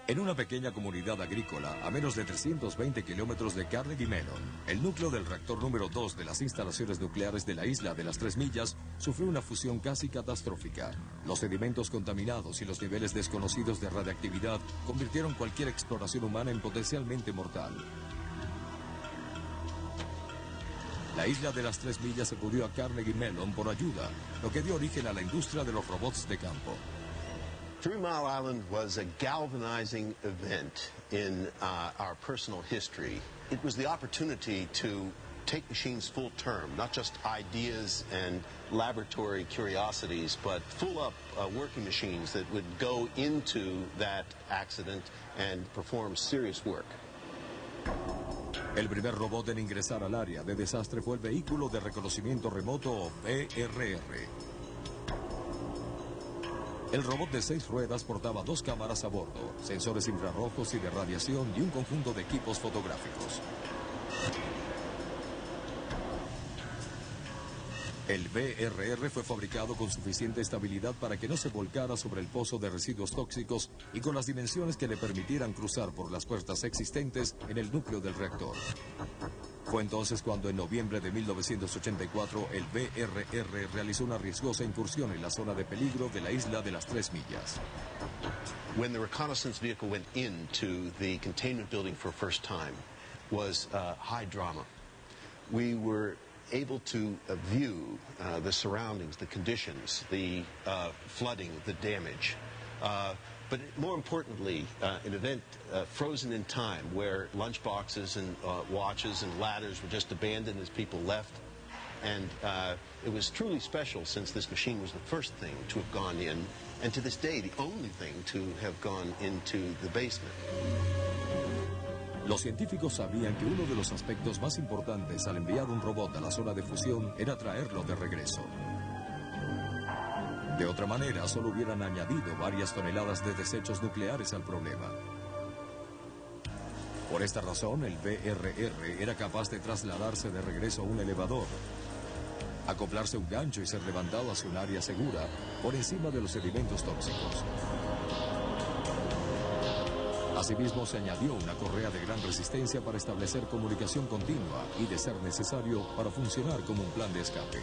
En una pequeña comunidad agrícola, a menos de 320 kilómetros de Carnegie Mellon, el núcleo del reactor número 2 de las instalaciones nucleares de la isla de las 3 millas sufrió una fusión casi catastrófica. Los sedimentos contaminados y los niveles desconocidos de radiactividad convirtieron cualquier exploración humana en potencialmente mortal. La isla de las 3 millas acudió a Carnegie Mellon por ayuda, lo que dio origen a la industria de los robots de campo. 3 Mile Island was a galvanizing event in our personal history. It was the opportunity to take machines full term, not just ideas and laboratory curiosities, but full up working machines that would go into that accident and perform serious work. El primer robot en ingresar al área de desastre fue el vehículo de reconocimiento remoto o VRR. El robot de 6 ruedas portaba 2 cámaras a bordo, sensores infrarrojos y de radiación y un conjunto de equipos fotográficos. El VRR fue fabricado con suficiente estabilidad para que no se volcara sobre el pozo de residuos tóxicos y con las dimensiones que le permitieran cruzar por las puertas existentes en el núcleo del reactor. Fue entonces cuando en noviembre de 1984 el VRR realizó una riesgosa incursión en la zona de peligro de la isla de las 3 millas. When the reconnaissance vehicle went into the containment building for the first time was high drama. We were able to view the surroundings, the conditions, the flooding, the damage. But more importantly, an event frozen in time where lunchboxes and watches and ladders were just abandoned as people left. And it was truly special since this machine was the first thing to have gone in, and to this day, the only thing to have gone into the basement. Los científicos sabían que uno de los aspectos más importantes al enviar un robot a la zona de fusión era traerlo de regreso. De otra manera, solo hubieran añadido varias toneladas de desechos nucleares al problema. Por esta razón, el VRR era capaz de trasladarse de regreso a un elevador, acoplarse a un gancho y ser levantado hacia un área segura por encima de los sedimentos tóxicos. Asimismo, se añadió una correa de gran resistencia para establecer comunicación continua y, de ser necesario, para funcionar como un plan de escape.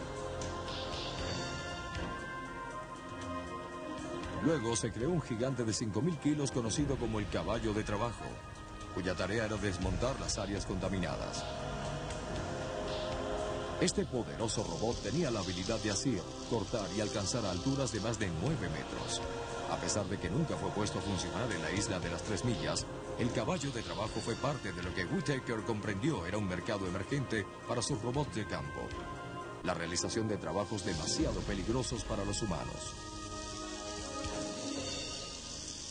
Luego se creó un gigante de 5.000 kilos conocido como el caballo de trabajo, cuya tarea era desmontar las áreas contaminadas. Este poderoso robot tenía la habilidad de asir, cortar y alcanzar alturas de más de 9 metros. A pesar de que nunca fue puesto a funcionar en la isla de las 3 millas, el caballo de trabajo fue parte de lo que Whittaker comprendió era un mercado emergente para sus robots de campo. La realización de trabajos demasiado peligrosos para los humanos.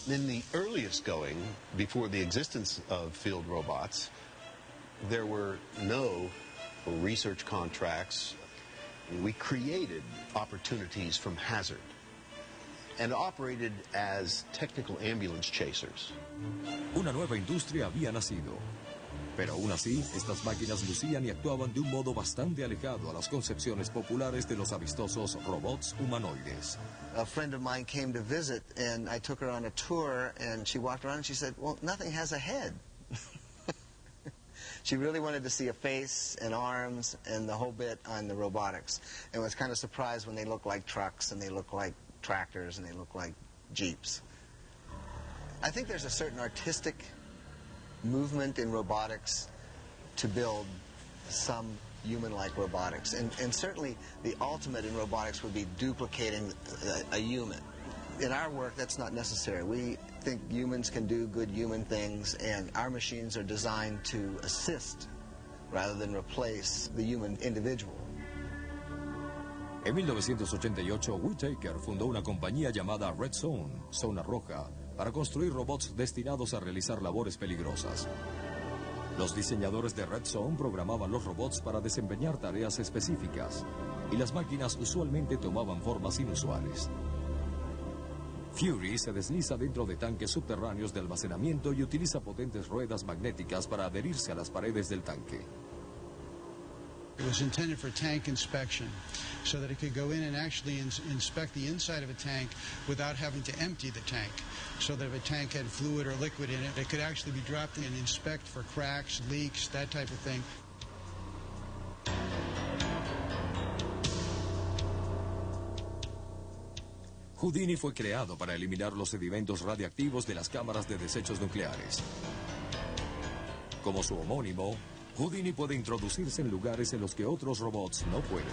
In the earliest going, before the existence of field robots, there were no research contracts. We created opportunities from hazard and operated as technical ambulance chasers. Una nueva industria había nacido. Pero aún así, estas máquinas lucían y actuaban de un modo bastante alejado a las concepciones populares de los amistosos robots humanoides. A friend of mine came to visit, and I took her on a tour, and she walked around and she said, well, nothing has a head. She really wanted to see a face and arms and the whole bit on the robotics, and was kind of surprised when they look like trucks and they look like tractors and they look like Jeeps. I think there's a certain artistic movement in robotics to build some human-like robotics, and certainly the ultimate in robotics would be duplicating a human. In our work, that's not necessary. We think humans can do good human things, and our machines are designed to assist rather than replace the human individual. En 1988, Whittaker fundó una compañía llamada Red Zone, Zona Roja, para construir robots destinados a realizar labores peligrosas. Los diseñadores de Red Zone programaban los robots para desempeñar tareas específicas, y las máquinas usualmente tomaban formas inusuales. Fury se desliza dentro de tanques subterráneos de almacenamiento y utiliza potentes ruedas magnéticas para adherirse a las paredes del tanque. It was intended for tank inspection, so that it could go in and actually inspect the inside of a tank without having to empty the tank. So that if a tank had fluid or liquid in it, it could actually be dropped in and inspect for cracks, leaks, that type of thing. Houdini fue creado para eliminar los sedimentos radiactivos de las cámaras de desechos nucleares. Como su homónimo, Houdini puede introducirse en lugares en los que otros robots no pueden.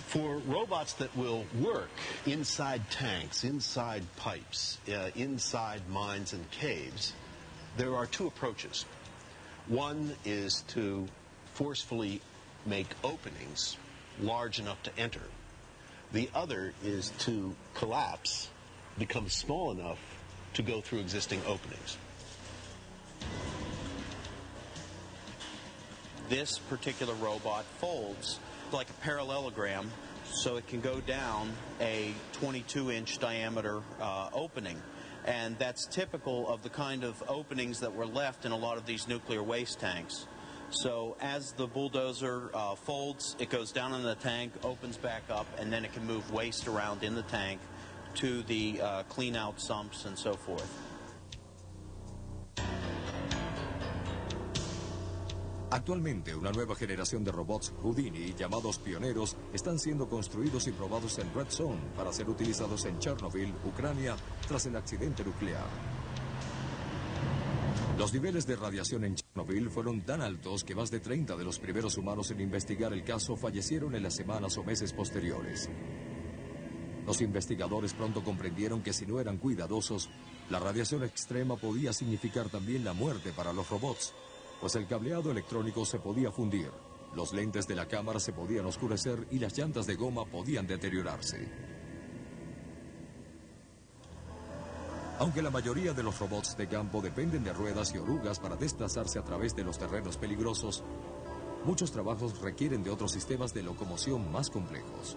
For robots that will work inside tanks, inside pipes, inside mines and caves, there are two approaches. One is to forcefully make openings large enough to enter. The other is to collapse, become small enough to go through existing openings. This particular robot folds like a parallelogram, so it can go down a 22-inch diameter opening. And that's typical of the kind of openings that were left in a lot of these nuclear waste tanks. So as the bulldozer folds, it goes down in the tank, opens back up, and then it can move waste around in the tank to the clean-out sumps and so forth. Actualmente, una nueva generación de robots Houdini, llamados pioneros, están siendo construidos y probados en Red Zone para ser utilizados en Chernobyl, Ucrania, tras el accidente nuclear. Los niveles de radiación en Chernobyl fueron tan altos que más de 30 de los primeros humanos en investigar el caso fallecieron en las semanas o meses posteriores. Los investigadores pronto comprendieron que si no eran cuidadosos, la radiación extrema podía significar también la muerte para los robots, pues el cableado electrónico se podía fundir, los lentes de la cámara se podían oscurecer y las llantas de goma podían deteriorarse. Aunque la mayoría de los robots de campo dependen de ruedas y orugas para desplazarse a través de los terrenos peligrosos, muchos trabajos requieren de otros sistemas de locomoción más complejos.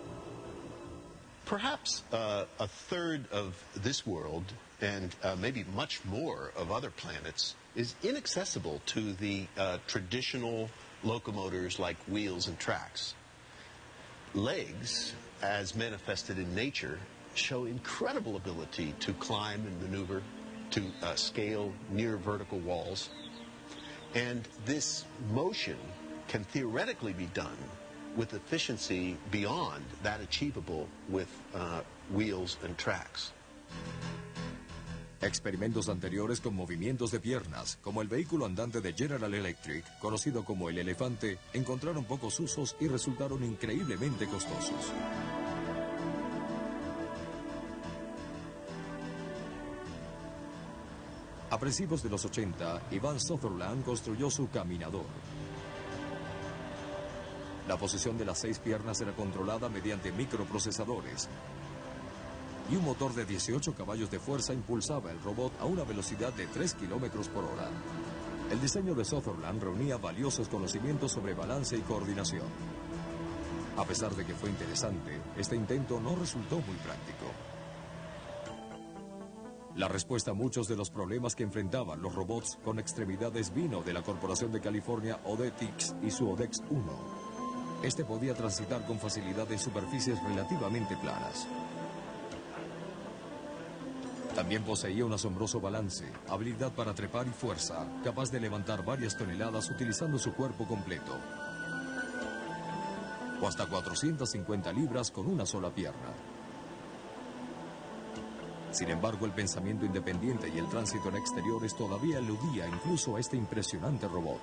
Perhaps a third of this world, and maybe much more of other planets, is inaccessible to the traditional locomotors like wheels and tracks. Legs, as manifested in nature, show incredible ability to climb and maneuver, to scale near vertical walls. And this motion can theoretically be done with efficiency beyond that achievable with wheels and tracks. Experimentos anteriores con movimientos de piernas, como el vehículo andante de General Electric, conocido como el elefante, encontraron pocos usos y resultaron increíblemente costosos. A principios de los 80, Ivan Sutherland construyó su caminador. La posición de las 6 piernas era controlada mediante microprocesadores, y un motor de 18 caballos de fuerza impulsaba el robot a una velocidad de 3 kilómetros por hora. El diseño de Sutherland reunía valiosos conocimientos sobre balance y coordinación. A pesar de que fue interesante, este intento no resultó muy práctico. La respuesta a muchos de los problemas que enfrentaban los robots con extremidades vino de la Corporación de California Odetics y su Odex 1. Este podía transitar con facilidad en superficies relativamente planas. También poseía un asombroso balance, habilidad para trepar y fuerza, capaz de levantar varias toneladas utilizando su cuerpo completo. O hasta 450 libras con una sola pierna. Sin embargo, el pensamiento independiente y el tránsito en exteriores todavía eludía incluso a este impresionante robot.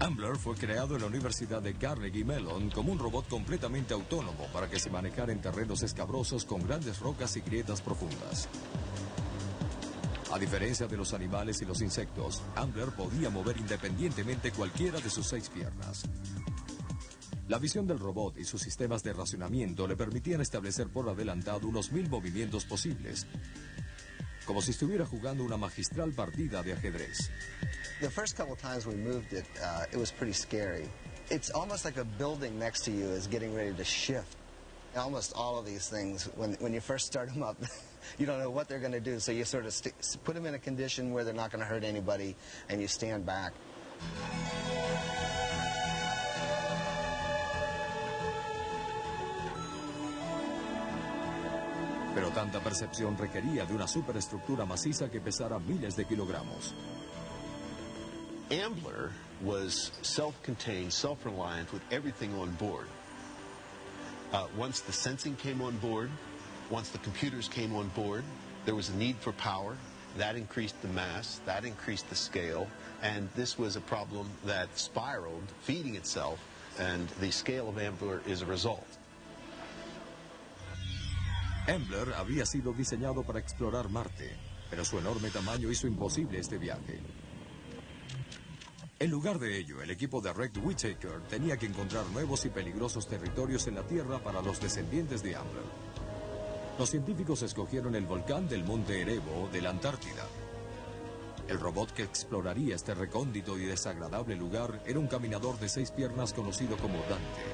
Ambler fue creado en la Universidad de Carnegie Mellon como un robot completamente autónomo para que se manejara en terrenos escabrosos con grandes rocas y grietas profundas. A diferencia de los animales y los insectos, Ambler podía mover independientemente cualquiera de sus 6 piernas. La visión del robot y sus sistemas de racionamiento le permitían establecer por adelantado unos 1000 movimientos posibles, como si estuviera jugando una magistral partida de ajedrez. The first couple times we moved it, it was pretty scary. It's almost like a building next to you is getting ready to shift. Almost all of these things, when you first start them up, you don't know what they're going to do, so you sort of put them in a condition where they're not going to hurt anybody, and you stand back. Pero tanta percepción requería de una superestructura maciza que pesara miles de kilogramos. Ambler was self-contained, self-reliant with everything on board. Once the sensing came on board, once the computers came on board, there was a need for power. That increased the mass, that increased the scale, and this was a problem that spiraled, feeding itself, and the scale of Ambler is a result. Ambler había sido diseñado para explorar Marte, pero su enorme tamaño hizo imposible este viaje. En lugar de ello, el equipo de Red Whittaker tenía que encontrar nuevos y peligrosos territorios en la Tierra para los descendientes de Ambler. Los científicos escogieron el volcán del Monte Erebo de la Antártida. El robot que exploraría este recóndito y desagradable lugar era un caminador de 6 piernas conocido como Dante.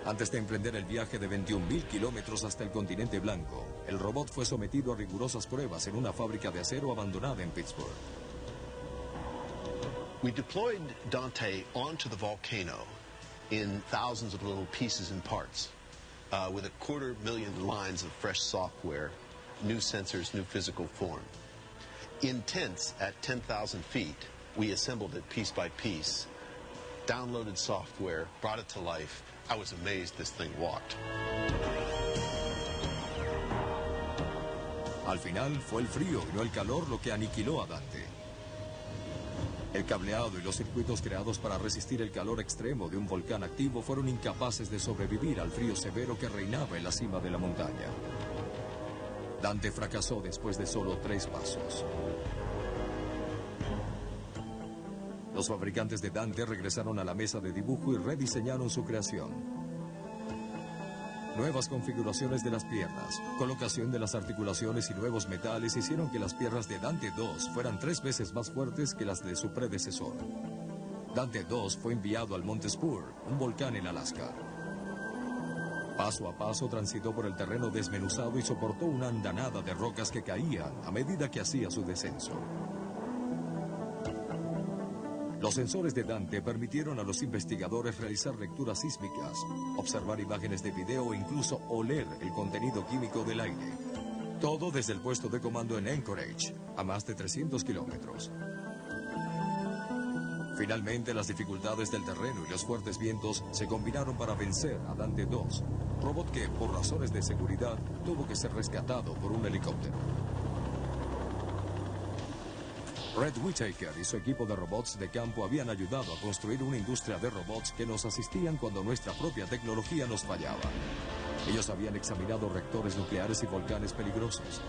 Antes de emprender el viaje de 21.000 kilómetros hasta el continente blanco, el robot fue sometido a rigurosas pruebas en una fábrica de acero abandonada en Pittsburgh. We deployed Dante onto the volcano in thousands of little pieces and parts, with 250,000 lines of fresh software, new sensors, new physical form. In tents at 10,000 feet, we assembled it piece by piece, downloaded software, brought it to life. I was amazed this thing walked. Al final fue el frío y no el calor lo que aniquiló a Dante. El cableado y los circuitos creados para resistir el calor extremo de un volcán activo fueron incapaces de sobrevivir al frío severo que reinaba en la cima de la montaña. Dante fracasó después de solo 3 pasos. Los fabricantes de Dante regresaron a la mesa de dibujo y rediseñaron su creación. Nuevas configuraciones de las piernas, colocación de las articulaciones y nuevos metales hicieron que las piernas de Dante 2 fueran 3 veces más fuertes que las de su predecesor. Dante 2 fue enviado al Monte Spur, un volcán en Alaska. Paso a paso transitó por el terreno desmenuzado y soportó una andanada de rocas que caían a medida que hacía su descenso. Los sensores de Dante permitieron a los investigadores realizar lecturas sísmicas, observar imágenes de video e incluso oler el contenido químico del aire. Todo desde el puesto de comando en Anchorage, a más de 300 kilómetros. Finalmente, las dificultades del terreno y los fuertes vientos se combinaron para vencer a Dante 2, robot que, por razones de seguridad, tuvo que ser rescatado por un helicóptero. Red Whittaker y su equipo de robots de campo habían ayudado a construir una industria de robots que nos asistían cuando nuestra propia tecnología nos fallaba. Ellos habían examinado reactores nucleares y volcanes peligrosos.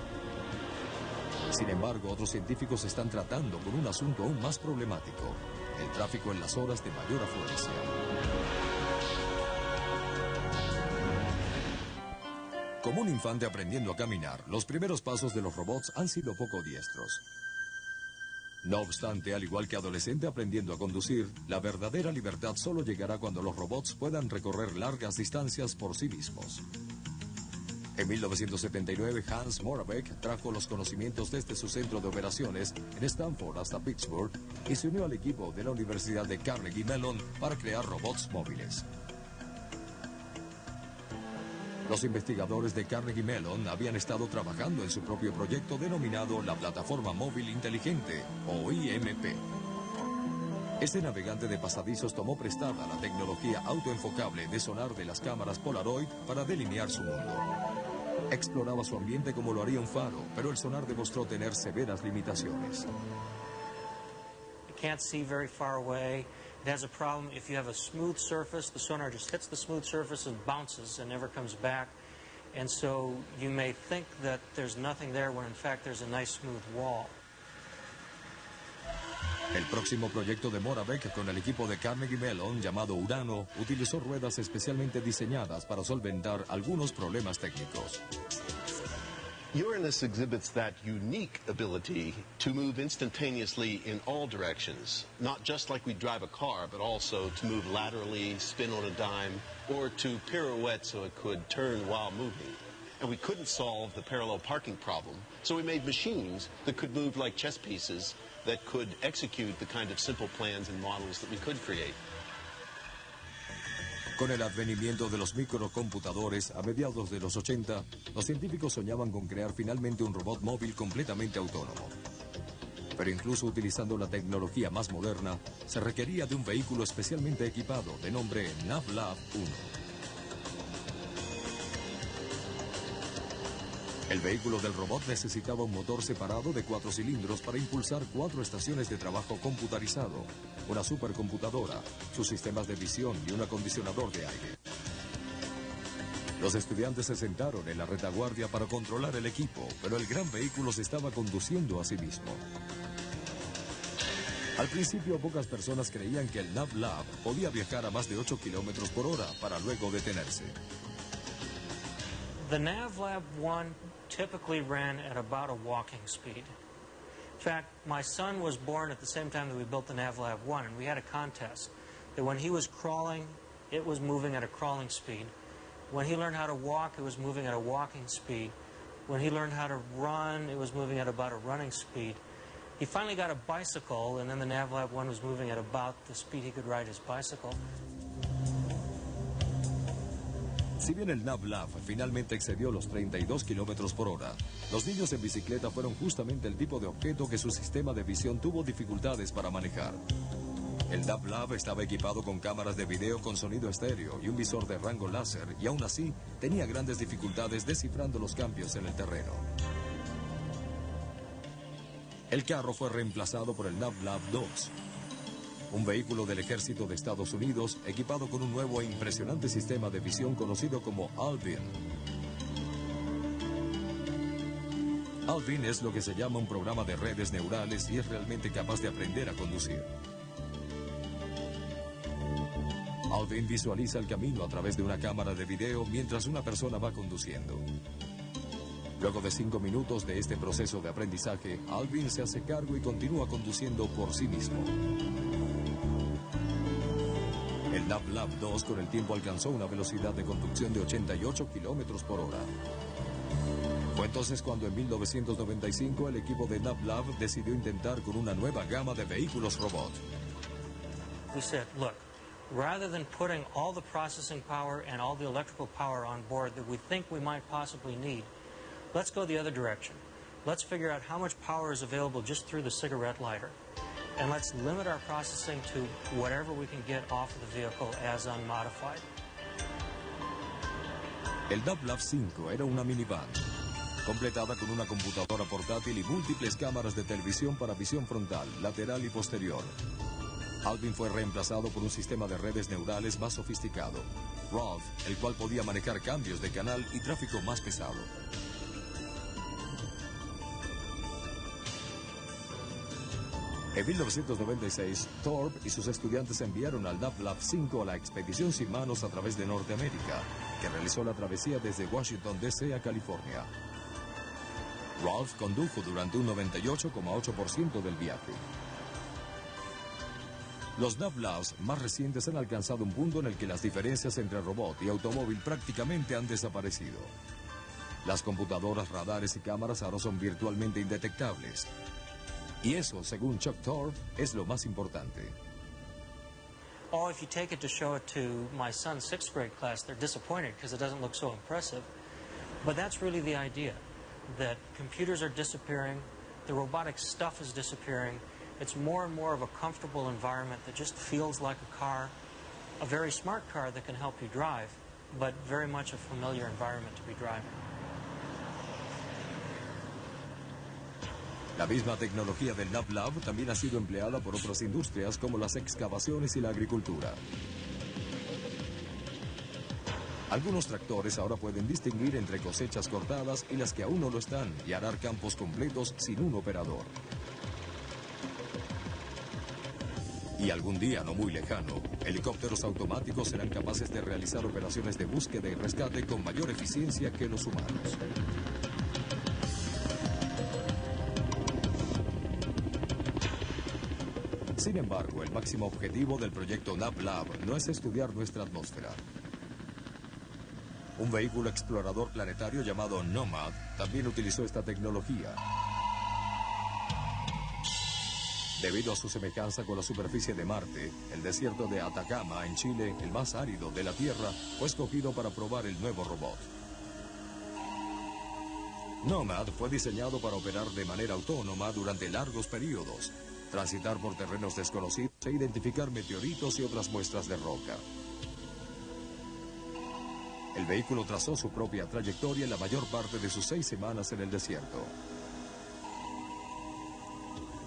Sin embargo, otros científicos están tratando con un asunto aún más problemático: el tráfico en las horas de mayor afluencia. Como un infante aprendiendo a caminar, los primeros pasos de los robots han sido poco diestros. No obstante, al igual que adolescente aprendiendo a conducir, la verdadera libertad solo llegará cuando los robots puedan recorrer largas distancias por sí mismos. En 1979, Hans Moravec trajo los conocimientos desde su centro de operaciones en Stanford hasta Pittsburgh y se unió al equipo de la Universidad de Carnegie Mellon para crear robots móviles. Los investigadores de Carnegie Mellon habían estado trabajando en su propio proyecto denominado la Plataforma Móvil Inteligente, o IMP. Este navegante de pasadizos tomó prestada la tecnología autoenfocable de sonar de las cámaras Polaroid para delinear su mundo. Exploraba su ambiente como lo haría un faro, pero el sonar demostró tener severas limitaciones. It can't see very far away. It has a problem if you have a smooth surface, the sonar just hits the smooth surface and bounces and never comes back. And so you may think that there's nothing there when in fact there's a nice smooth wall. El próximo proyecto de Moravec con el equipo de Carnegie Mellon, llamado Urano, utilizó ruedas especialmente diseñadas para solventar algunos problemas técnicos. Uranus exhibits that unique ability to move instantaneously in all directions, not just like we drive a car, but also to move laterally, spin on a dime, or to pirouette so it could turn while moving. And we couldn't solve the parallel parking problem, so we made machines that could move like chess pieces that could execute the kind of simple plans and models that we could create. Con el advenimiento de los microcomputadores a mediados de los 80, los científicos soñaban con crear finalmente un robot móvil completamente autónomo. Pero incluso utilizando la tecnología más moderna, se requería de un vehículo especialmente equipado de nombre NavLab 1. El vehículo del robot necesitaba un motor separado de 4 cilindros para impulsar 4 estaciones de trabajo computarizado, una supercomputadora, sus sistemas de visión y un acondicionador de aire. Los estudiantes se sentaron en la retaguardia para controlar el equipo, pero el gran vehículo se estaba conduciendo a sí mismo. Al principio, pocas personas creían que el NavLab podía viajar a más de 8 kilómetros por hora para luego detenerse. The NavLab 1 typically ran at about a walking speed. In fact, my son was born at the same time that we built the NavLab 1, and we had a contest that when he was crawling, it was moving at a crawling speed. When he learned how to walk, it was moving at a walking speed. When he learned how to run, it was moving at about a running speed. He finally got a bicycle, and then the NavLab 1 was moving at about the speed he could ride his bicycle. Si bien el NavLab finalmente excedió los 32 kilómetros por hora, los niños en bicicleta fueron justamente el tipo de objeto que su sistema de visión tuvo dificultades para manejar. El NavLab estaba equipado con cámaras de video con sonido estéreo y un visor de rango láser, y aún así tenía grandes dificultades descifrando los cambios en el terreno. El carro fue reemplazado por el NavLab 2. Un vehículo del ejército de Estados Unidos equipado con un nuevo e impresionante sistema de visión conocido como Alvin. Alvin es lo que se llama un programa de redes neurales y es realmente capaz de aprender a conducir. Alvin visualiza el camino a través de una cámara de video mientras una persona va conduciendo. Luego de 5 minutos de este proceso de aprendizaje, Alvin se hace cargo y continúa conduciendo por sí mismo. El NavLab 2 con el tiempo alcanzó una velocidad de conducción de 88 kilómetros por hora. Fue entonces cuando en 1995 el equipo de NavLab decidió intentar con una nueva gama de vehículos robot. We said, look, rather than putting all the processing power and all the electrical power on board that we think we might possibly need, let's go the other direction. Let's figure out how much power is available just through the cigarette lighter. And let's limit our processing to whatever we can get off of the vehicle as unmodified. El NavLab 5 era una minivan, completada con una computadora portátil y múltiples cámaras de televisión para visión frontal, lateral y posterior. Alvin fue reemplazado por un sistema de redes neurales más sofisticado, Rolf, el cual podía manejar cambios de canal y tráfico más pesado. En 1996, Thorpe y sus estudiantes enviaron al NavLab 5 a la expedición sin manos a través de Norteamérica, que realizó la travesía desde Washington, D.C. a California. Rolf condujo durante un 98,8% del viaje. Los NavLabs más recientes han alcanzado un punto en el que las diferencias entre robot y automóvil prácticamente han desaparecido. Las computadoras, radares y cámaras ahora son virtualmente indetectables. Y eso, según Chuck Thorpe, es lo más importante. Oh, if you take it to show it to my son's 6th grade class, they're disappointed because it doesn't look so impressive. But that's really the idea, that computers are disappearing, the robotic stuff is disappearing. It's more and more of a comfortable environment that just feels like a car, a very smart car that can help you drive, but very much a familiar environment to be driving. La misma tecnología del NavLab también ha sido empleada por otras industrias como las excavaciones y la agricultura. Algunos tractores ahora pueden distinguir entre cosechas cortadas y las que aún no lo están y arar campos completos sin un operador. Y algún día no muy lejano, helicópteros automáticos serán capaces de realizar operaciones de búsqueda y rescate con mayor eficiencia que los humanos. Sin embargo, el máximo objetivo del proyecto NavLab no es estudiar nuestra atmósfera. Un vehículo explorador planetario llamado Nomad también utilizó esta tecnología. Debido a su semejanza con la superficie de Marte, el desierto de Atacama, en Chile, el más árido de la Tierra, fue escogido para probar el nuevo robot. Nomad fue diseñado para operar de manera autónoma durante largos periodos, transitar por terrenos desconocidos e identificar meteoritos y otras muestras de roca. El vehículo trazó su propia trayectoria en la mayor parte de sus 6 semanas en el desierto.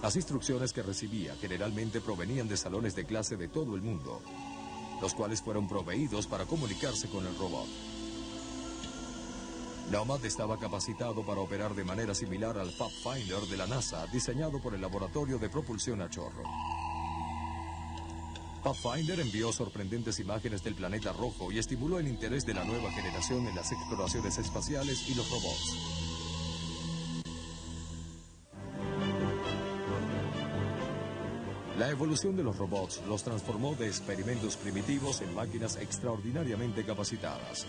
Las instrucciones que recibía generalmente provenían de salones de clase de todo el mundo, los cuales fueron proveídos para comunicarse con el robot. Nomad estaba capacitado para operar de manera similar al Pathfinder de la NASA, diseñado por el Laboratorio de Propulsión a Chorro. Pathfinder envió sorprendentes imágenes del planeta rojo y estimuló el interés de la nueva generación en las exploraciones espaciales y los robots. La evolución de los robots los transformó de experimentos primitivos en máquinas extraordinariamente capacitadas.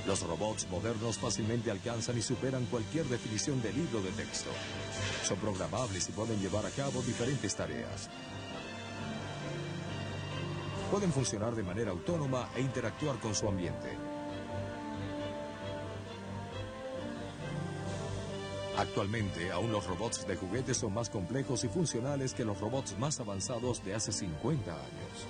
Los robots modernos fácilmente alcanzan y superan cualquier definición de libro de texto. Son programables y pueden llevar a cabo diferentes tareas. Pueden funcionar de manera autónoma e interactuar con su ambiente. Actualmente, aún los robots de juguete son más complejos y funcionales que los robots más avanzados de hace 50 años.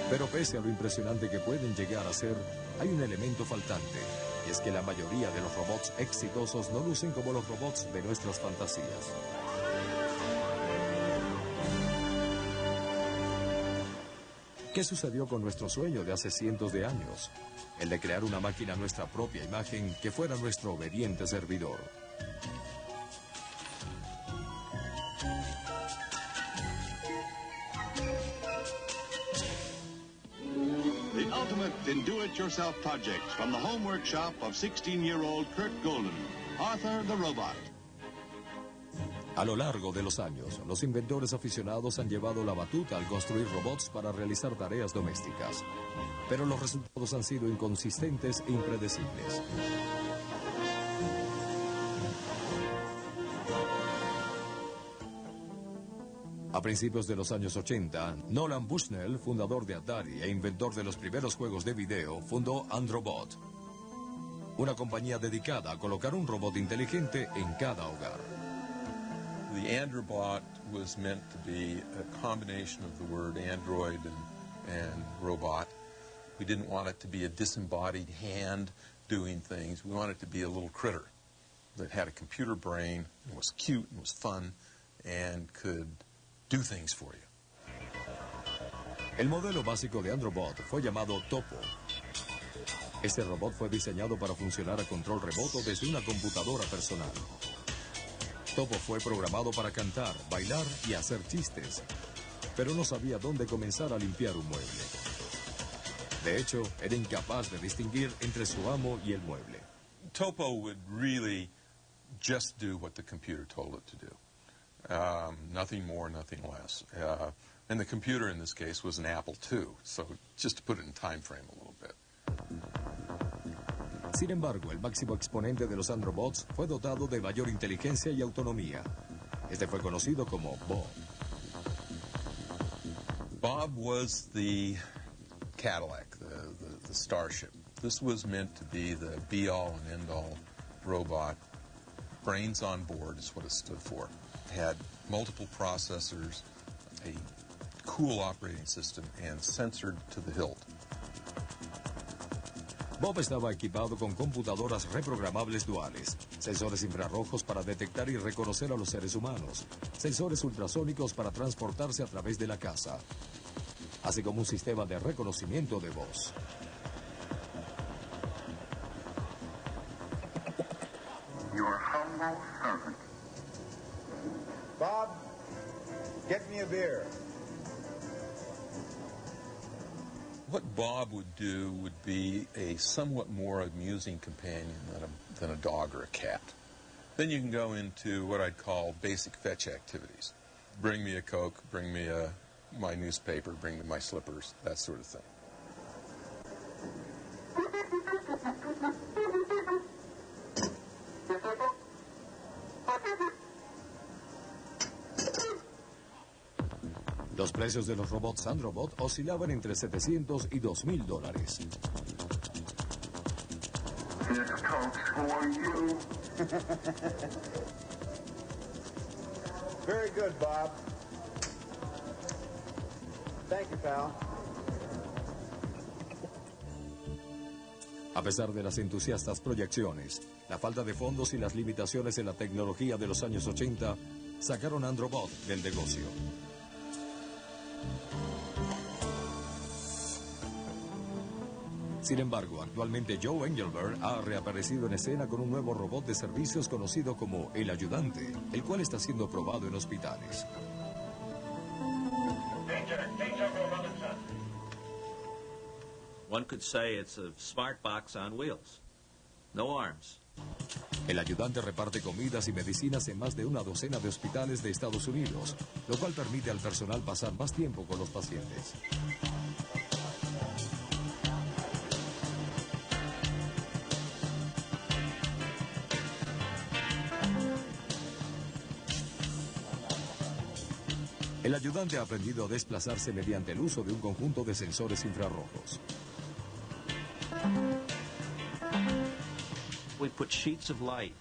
Pero pese a lo impresionante que pueden llegar a ser, hay un elemento faltante, y es que la mayoría de los robots exitosos no lucen como los robots de nuestras fantasías. ¿Qué sucedió con nuestro sueño de hace cientos de años? El de crear una máquina a nuestra propia imagen que fuera nuestro obediente servidor. The ultimate in do-it-yourself project from the home workshop of 16-year-old Kurt Golden, Arthur the Robot. A lo largo de los años, los inventores aficionados han llevado la batuta al construir robots para realizar tareas domésticas. Pero los resultados han sido inconsistentes e impredecibles. A principios de los años 80, Nolan Bushnell, fundador de Atari e inventor de los primeros juegos de video, fundó Androbot, una compañía dedicada a colocar un robot inteligente en cada hogar. The Androbot was meant to be a combination of the word android and robot. We didn't want it to be a disembodied hand doing things. We wanted it to be a little critter that had a computer brain and was cute and was fun and could do things for you. El modelo básico de Androbot fue llamado Topo. Este robot fue diseñado para funcionar a control remoto desde una computadora personal. Topo fue programado para cantar, bailar y hacer chistes, pero no sabía dónde comenzar a limpiar un mueble. De hecho, era incapaz de distinguir entre su amo y el mueble. Topo would really just do what the computer told it to do. Nothing more, nothing less. And the computer in this case was an Apple II, so just to put it in time frame a little bit. Sin embargo, el máximo exponente de los Androbots fue dotado de mayor inteligencia y autonomía. Este fue conocido como Bob. Bob was the Cadillac, the Starship. This was meant to be the be-all and end-all robot. Brains on board is what it stood for. It had multiple processors, a cool operating system, and censored to the hilt. Bob estaba equipado con computadoras reprogramables duales, sensores infrarrojos para detectar y reconocer a los seres humanos, sensores ultrasónicos para transportarse a través de la casa, así como un sistema de reconocimiento de voz. Your humble servant. Bob, get me a beer. What Bob would do would be a somewhat more amusing companion than a dog or a cat. Then you can go into what I'd call basic fetch activities. Bring me a Coke, bring me my newspaper, bring me my slippers, that sort of thing. Los precios de los robots Androbot oscilaban entre $700 y $2,000. This Coke's for you. Very good, Bob. Thank you, pal. A pesar de las entusiastas proyecciones, la falta de fondos y las limitaciones en la tecnología de los años 80 sacaron a Androbot del negocio. Sin embargo, actualmente Joe Engelberg ha reaparecido en escena con un nuevo robot de servicios conocido como El Ayudante, el cual está siendo probado en hospitales. One could say it's a smart box on wheels. No arms. El Ayudante reparte comidas y medicinas en más de una docena de hospitales de Estados Unidos, lo cual permite al personal pasar más tiempo con los pacientes. El Ayudante ha aprendido a desplazarse mediante el uso de un conjunto de sensores infrarrojos. We put sheets of light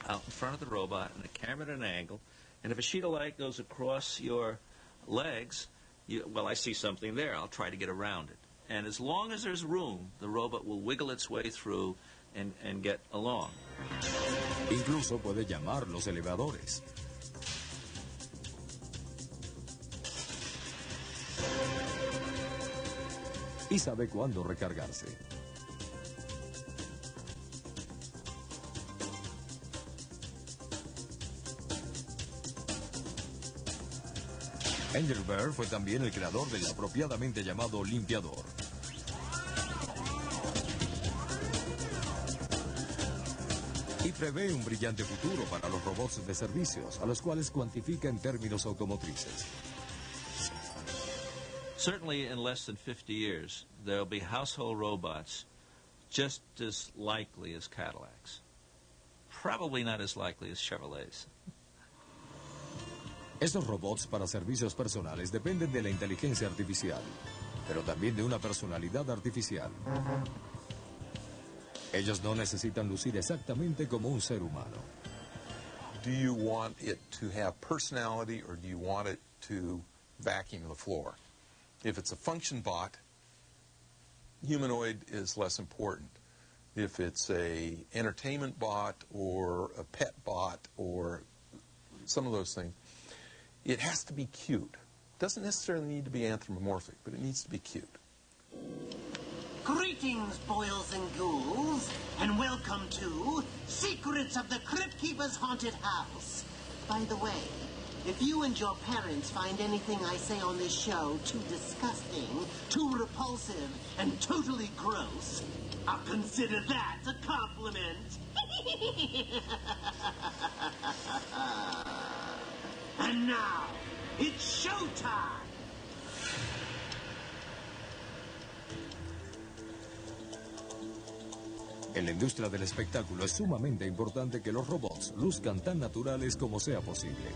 out in front of the robot and a camera at an angle, and if a sheet of light goes across your legs, well, I see something there, I'll try to get around it. And as long as there's room, the robot will wiggle its way through and get along. Incluso puede llamar los elevadores. Y sabe cuándo recargarse. Engelberg fue también el creador del apropiadamente llamado limpiador. Y prevé un brillante futuro para los robots de servicios, a los cuales cuantifica en términos automotrices. Certainly in less than 50 years, there'll be household robots just as likely as Cadillacs. Probably not as likely as Chevrolets. Estos robots para servicios personales dependen de la inteligencia artificial, pero también de una personalidad artificial. Ellos no necesitan lucir exactamente como un ser humano. Do you want it to have personality or do you want it to vacuum the floor? If it's a function bot, humanoid is less important. If it's a entertainment bot or a pet bot or some of those things, it has to be cute. Doesn't necessarily need to be anthropomorphic, but it needs to be cute. Greetings, boils and ghouls, and welcome to Secrets of the Crypt Keeper's Haunted House. By the way, if you and your parents find anything I say on this show too disgusting, too repulsive, and totally gross, I'll consider that a compliment. And now, it's showtime! En la industria del espectáculo es sumamente importante que los robots luzcan tan naturales como sea posible.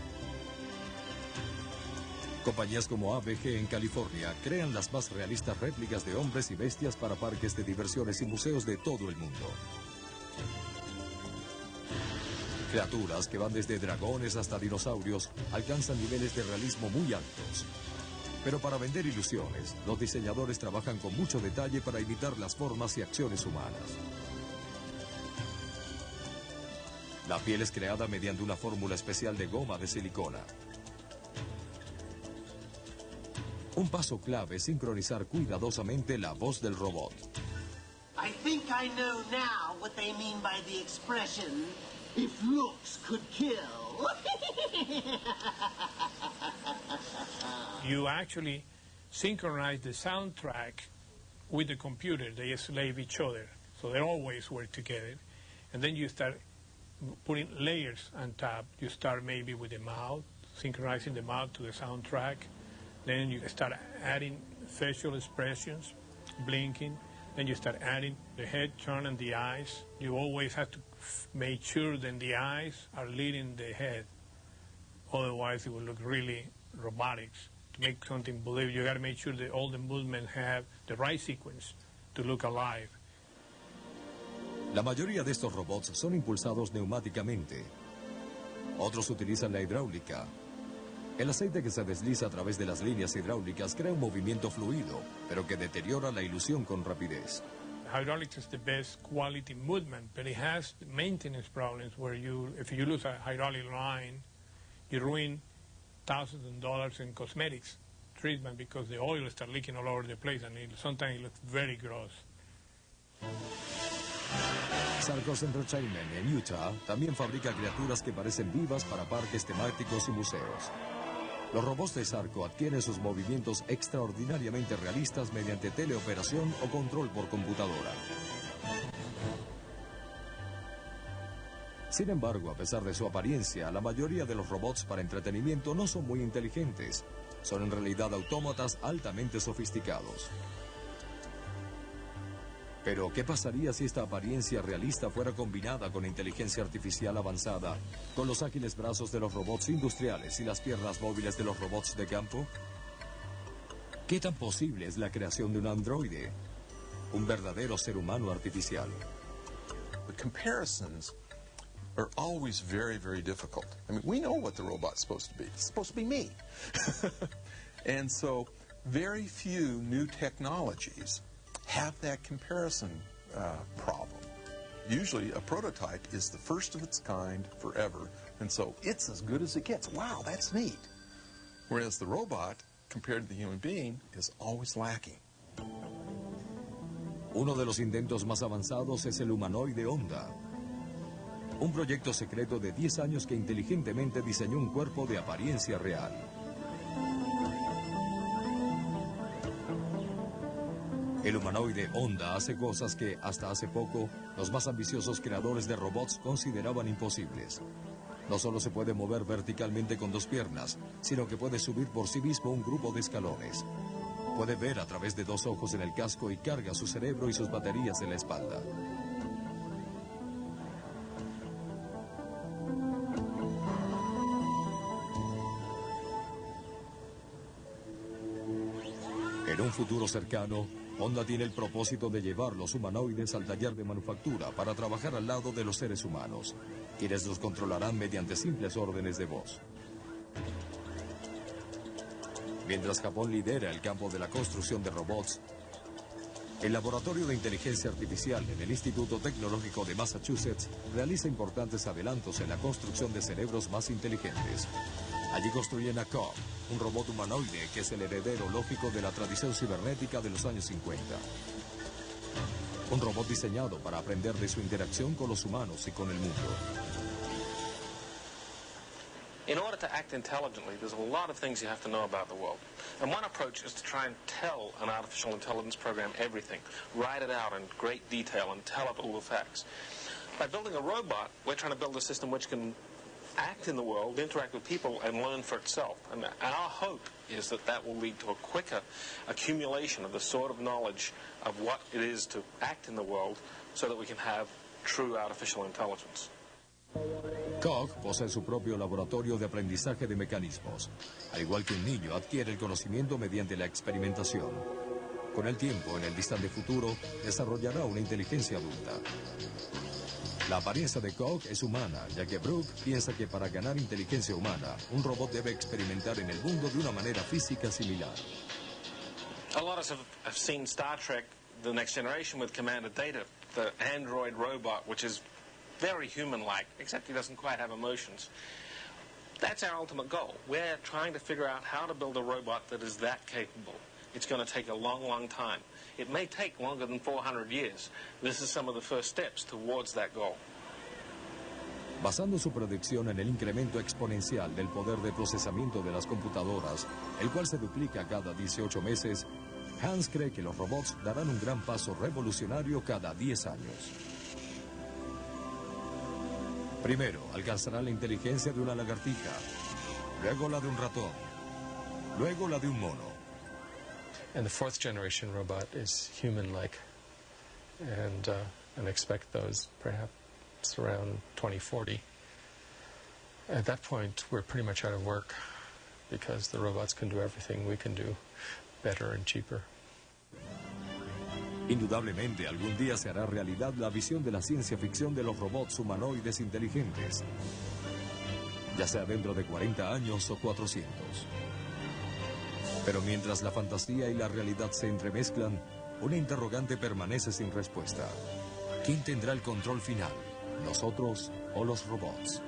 Compañías como ABG en California crean las más realistas réplicas de hombres y bestias para parques de diversiones y museos de todo el mundo. Criaturas que van desde dragones hasta dinosaurios alcanzan niveles de realismo muy altos. Pero para vender ilusiones, los diseñadores trabajan con mucho detalle para imitar las formas y acciones humanas. La piel es creada mediante una fórmula especial de goma de silicona. Un paso clave es sincronizar cuidadosamente la voz del robot. I think I know now what they mean by the expression, if looks could kill. You actually synchronize the soundtrack with the computer. They slave each other, so they always work together. And then you start putting layers on top. You start maybe with the mouth, synchronizing the mouth to the soundtrack. Then you start adding facial expressions, blinking. Then you start adding the head turn and the eyes. You always have to make sure that the eyes are leading the head. Otherwise, it will look really robotics. To make something believable, you got to make sure that all the movements have the right sequence to look alive. La mayoría de estos robots son impulsados neumáticamente. Otros utilizan la hidráulica. El aceite que se desliza a través de las líneas hidráulicas crea un movimiento fluido, pero que deteriora la ilusión con rapidez. Hydraulics is the best quality movement, but it has maintenance problems where if you lose a hydraulic line, you ruin thousands of dollars in cosmetics treatment because the oil starts leaking all over the place and sometimes it looks very gross. Sarcos Entertainment en Utah también fabrica criaturas que parecen vivas para parques temáticos y museos. Los robots de Sarco adquieren sus movimientos extraordinariamente realistas mediante teleoperación o control por computadora. Sin embargo, a pesar de su apariencia, la mayoría de los robots para entretenimiento no son muy inteligentes. Son en realidad autómatas altamente sofisticados. Pero, ¿qué pasaría si esta apariencia realista fuera combinada con inteligencia artificial avanzada, con los ágiles brazos de los robots industriales y las piernas móviles de los robots de campo? ¿Qué tan posible es la creación de un androide? Un verdadero ser humano artificial. The comparisons are always very, very difficult. I mean, we know what the robot's supposed to be. It's supposed to be me. And so, very few new technologies have that comparison problem. Usually a prototype is the first of its kind forever, and so it's as good as it gets. Wow, that's neat. Whereas the robot, compared to the human being, is always lacking. Uno de los intentos más avanzados es el humanoide Onda. Un proyecto secreto de 10 años que inteligentemente diseñó un cuerpo de apariencia real. El humanoide Onda hace cosas que, hasta hace poco, los más ambiciosos creadores de robots consideraban imposibles. No solo se puede mover verticalmente con 2 piernas, sino que puede subir por sí mismo un grupo de escalones. Puede ver a través de 2 ojos en el casco y carga su cerebro y sus baterías en la espalda. En un futuro cercano, Honda tiene el propósito de llevar los humanoides al taller de manufactura para trabajar al lado de los seres humanos, quienes los controlarán mediante simples órdenes de voz. Mientras Japón lidera el campo de la construcción de robots, el Laboratorio de Inteligencia Artificial en el Instituto Tecnológico de Massachusetts realiza importantes adelantos en la construcción de cerebros más inteligentes. Allí construyen a Cobb, un robot humanoide que es el heredero lógico de la tradición cibernética de los años 50. Un robot diseñado para aprender de su interacción con los humanos y con el mundo. In order to act intelligently, there's a lot of things you have to know about the world. And one approach is to try and tell an artificial intelligence program everything, write it out in great detail and tell it all the facts. By building a robot, we're trying to build a system which can act in the world, interact with people, and learn for itself. And our hope is that that will lead to a quicker accumulation of the sort of knowledge of what it is to act in the world so that we can have true artificial intelligence. Cog posee su propio laboratorio de aprendizaje de mecanismos. Al igual que un niño, adquiere el conocimiento mediante la experimentación. Con el tiempo, en el distante futuro, desarrollará una inteligencia adulta. La apariencia de Cog es humana, ya que Brooke piensa que para ganar inteligencia humana, un robot debe experimentar en el mundo de una manera física similar. A lot of us have seen Star Trek, The Next Generation with Commander Data, the android robot, which is very human-like, except he doesn't quite have emotions. That's our ultimate goal. We're trying to figure out how to build a robot that is that capable. It's going to take a long, long time. It may take longer than 400 years. This is some of the first steps towards that goal. Basando su predicción en el incremento exponencial del poder de procesamiento de las computadoras, el cual se duplica cada 18 meses, Hans cree que los robots darán un gran paso revolucionario cada 10 años. Primero, alcanzará la inteligencia de una lagartija, luego la de un ratón, luego la de un mono. And the fourth generation robot is human-like, and expect those perhaps around 2040. At that point, we're pretty much out of work because the robots can do everything we can do better and cheaper. Indudablemente, algún día se hará realidad la visión de la ciencia ficción de los robots humanoides inteligentes, ya sea dentro de 40 años o 400. Pero mientras la fantasía y la realidad se entremezclan, una interrogante permanece sin respuesta. ¿Quién tendrá el control final? ¿Nosotros o los robots?